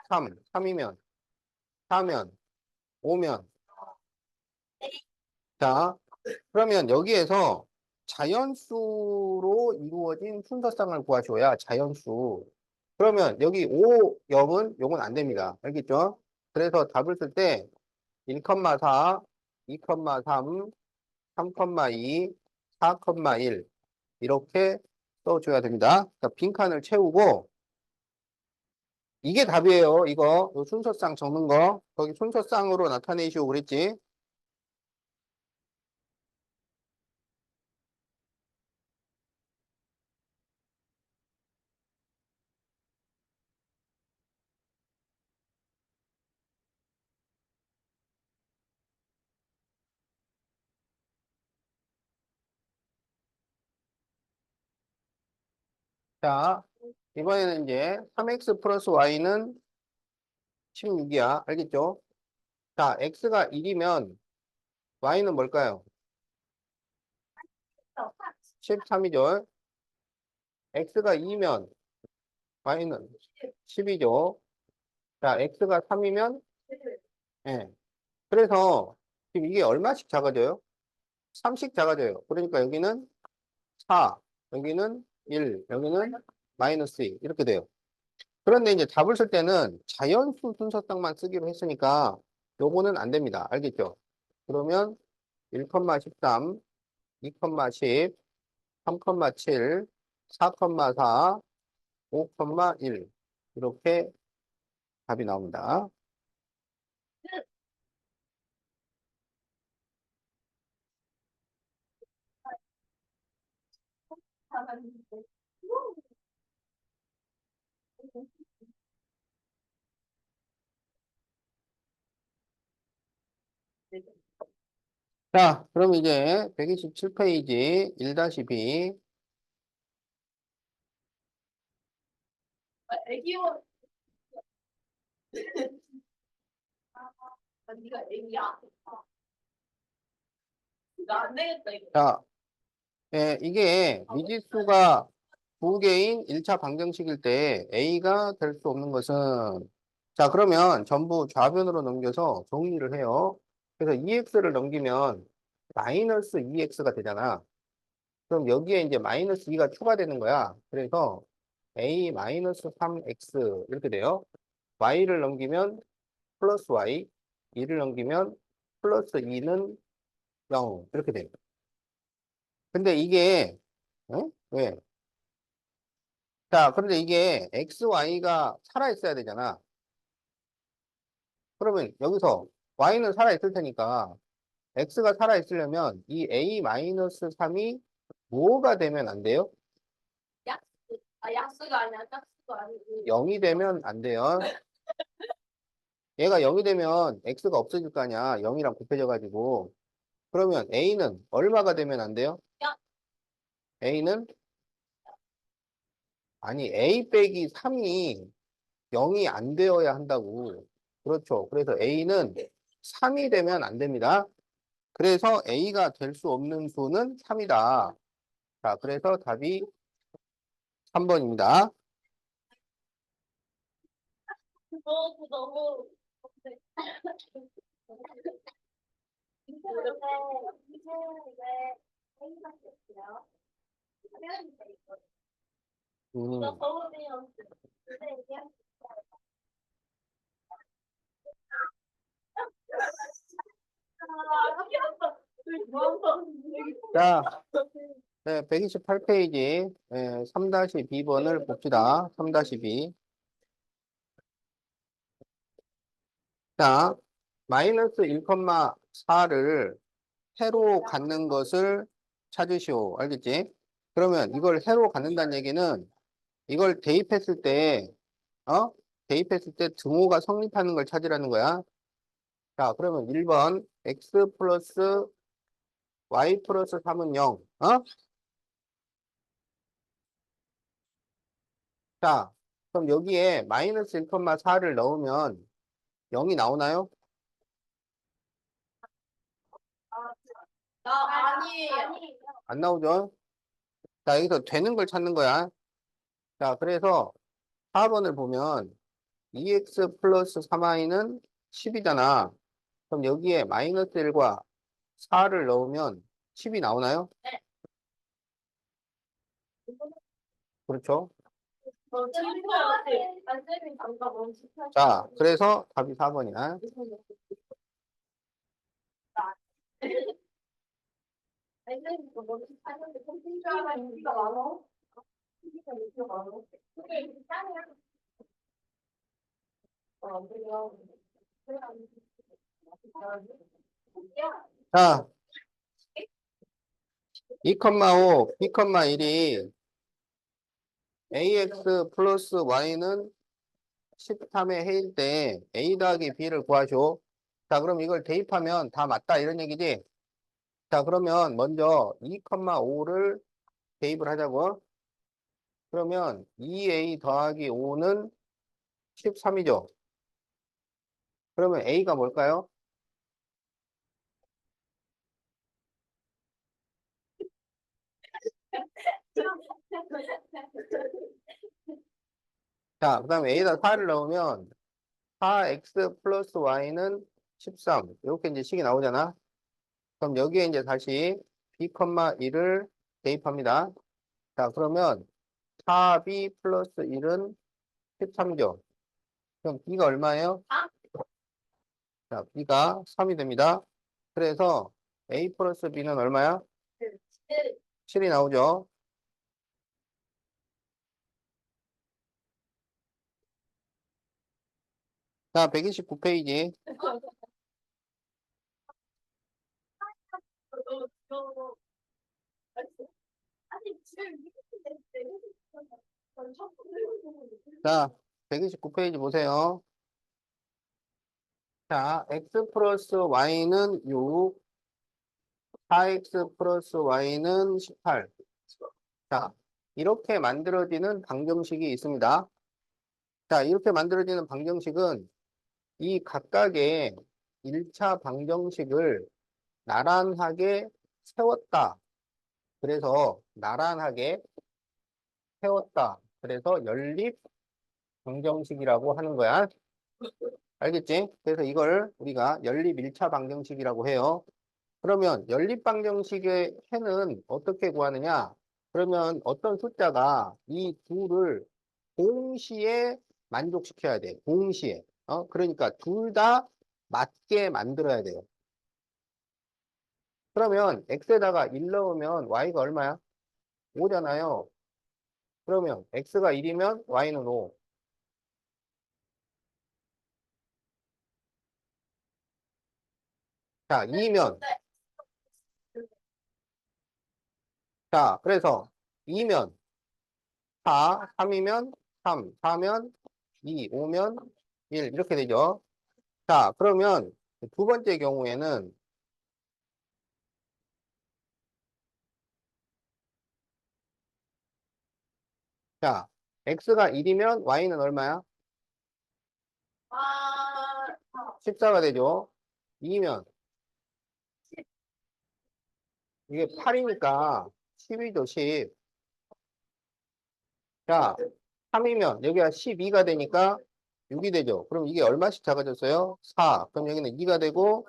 3, 3이면 4면 5면. 자, 그러면 여기에서 자연수로 이루어진 순서쌍을 구하셔야 자연수. 그러면 여기 5, 0은 요건 안 됩니다. 알겠죠? 그래서 답을 쓸 때 1,4, 2,3, 3,2, 4,1 이렇게 써줘야 됩니다. 자, 빈칸을 채우고 이게 답이에요. 이거 요 순서쌍 적는 거 거기 순서쌍으로 나타내시오 그랬지? 자, 이번에는 이제 3x 플러스 y는 16이야. 알겠죠? 자, x가 1이면 y는 뭘까요? 13이죠. x가 2면 y는 10이죠. 자, x가 3이면 예. 그래서 지금 이게 얼마씩 작아져요? 3씩 작아져요. 그러니까 여기는 4, 여기는 1, 여기는 마이너스 2 이렇게 돼요. 그런데 이제 답을 쓸 때는 자연수 순서쌍만 쓰기로 했으니까 요거는 안 됩니다. 알겠죠? 그러면 1,13, 2,10, 3,7, 4,4, 5,1 이렇게 답이 나옵니다. 자, 그럼 이제 127페이지 1-B. 애기원. 네가 애기야? 나안 되겠다 이거. 자, 예, 이게 미지수가 두 개인 1차 방정식일 때 A가 될 수 없는 것은 자, 그러면 전부 좌변으로 넘겨서 정리를 해요. 그래서 2x를 넘기면 마이너스 2x가 되잖아. 그럼 여기에 이제 마이너스 2가 추가되는 거야. 그래서 A 마이너스 3x 이렇게 돼요. y를 넘기면 플러스 y, 2를 넘기면 플러스 2는 0 이렇게 돼요. 근데 이게 왜? 자, 그런데 이게 x, y가 살아있어야 되잖아. 그러면 여기서 y는 살아있을 테니까 x가 살아있으려면 이 a-3이 뭐가 되면 안 돼요? 약수. 아 약수가 아니야. 짝수가 아니고. 0이 되면 안 돼요. 얘가 0이 되면 x가 없어질 거 아니야. 0이랑 곱해져가지고. 그러면 a는 얼마가 되면 안 돼요? 야. a는 아니 a 빼기 3이 0이 안 되어야 한다고. 그렇죠. 그래서 a는 3이 되면 안 됩니다. 그래서 a가 될 수 없는 수는 3이다. 자, 그래서 답이 3번입니다. 너무 너무. 이제 왜 행사했어요? 나 음. 서울이었어. 근데 이게 자, 네, 128페이지 3-B번을 봅시다. 3-B. 자, 마이너스 1,4를 세로 갖는 것을 찾으시오. 알겠지? 그러면 이걸 세로 갖는다는 얘기는 이걸 대입했을 때, 어? 대입했을 때 등호가 성립하는 걸 찾으라는 거야. 자, 그러면 1번 x 플러스 y 플러스 3은 0. 어? 자, 그럼 여기에 마이너스 1,4를 넣으면 0이 나오나요? 아니에요. 안 나오죠? 자, 여기서 되는 걸 찾는 거야. 자, 그래서 4번을 보면 2x 플러스 3y는 10이잖아. 그럼 여기에 마이너스 1과 4를 넣으면 10이 나오나요? 그렇죠. 자, 그래서 답이 4번이야. 자, 2,5, B,1이 ax 플러스 y는 13의 해일 때 a 더하기 b를 구하쇼. 자, 그럼 이걸 대입하면 다 맞다 이런 얘기지? 자, 그러면 먼저 2,5를 대입을 하자고. 그러면 2a 더하기 5는 13이죠. 그러면 a가 뭘까요? 자, 그 다음에 a에다 4를 넣으면 4x 플러스 y는 13. 이렇게 이제 식이 나오잖아. 그럼 여기에 이제 다시 b,1을 대입합니다. 자, 그러면 4b 플러스 1은 13죠. 그럼 b가 얼마예요? 자, b가 3이 됩니다. 그래서 a 플러스 b는 얼마야? 7이 나오죠. 자, 129페이지. 자, 129페이지 보세요. 자, x 플러스 y는 6, 4x 플러스 y는 18. 자, 이렇게 만들어지는 방정식이 있습니다. 자, 이렇게 만들어지는 방정식은 이 각각의 1차 방정식을 나란하게 세웠다. 그래서 나란하게 세웠다. 그래서 연립 방정식이라고 하는 거야. 알겠지? 그래서 이걸 우리가 연립 1차 방정식이라고 해요. 그러면 연립 방정식의 해는 어떻게 구하느냐? 그러면 어떤 숫자가 이 둘을 동시에 만족시켜야 돼. 동시에. 그러니까 둘 다 맞게 만들어야 돼요. 그러면 x에다가 1 넣으면 y가 얼마야? 5잖아요. 그러면 x가 1이면 y는 5. 자, 2면. 자, 그래서 2면 4, 3이면 3, 4면 2, 5면 1 이렇게 되죠. 자, 그러면 두 번째 경우에는 자, x가 1이면 y는 얼마야? 14가 되죠. 2면 이게 8이니까 10이죠, 10. 자, 3이면 여기가 12가 되니까 6이 되죠. 그럼 이게 얼마씩 작아졌어요? 4. 그럼 여기는 2가 되고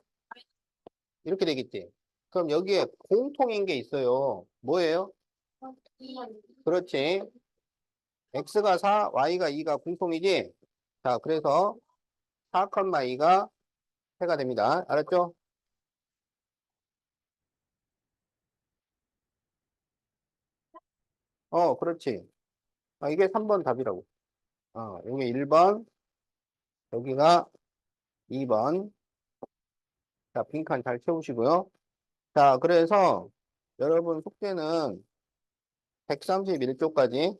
이렇게 되겠지. 그럼 여기에 공통인 게 있어요. 뭐예요? 그렇지. x가 4, y가 2가 공통이지. 자, 그래서 4,2가 해가 됩니다. 알았죠? 그렇지. 이게 3번 답이라고. 여기 1번, 여기가 2번. 자, 빈칸 잘 채우시고요. 자, 그래서 여러분 숙제는 131쪽까지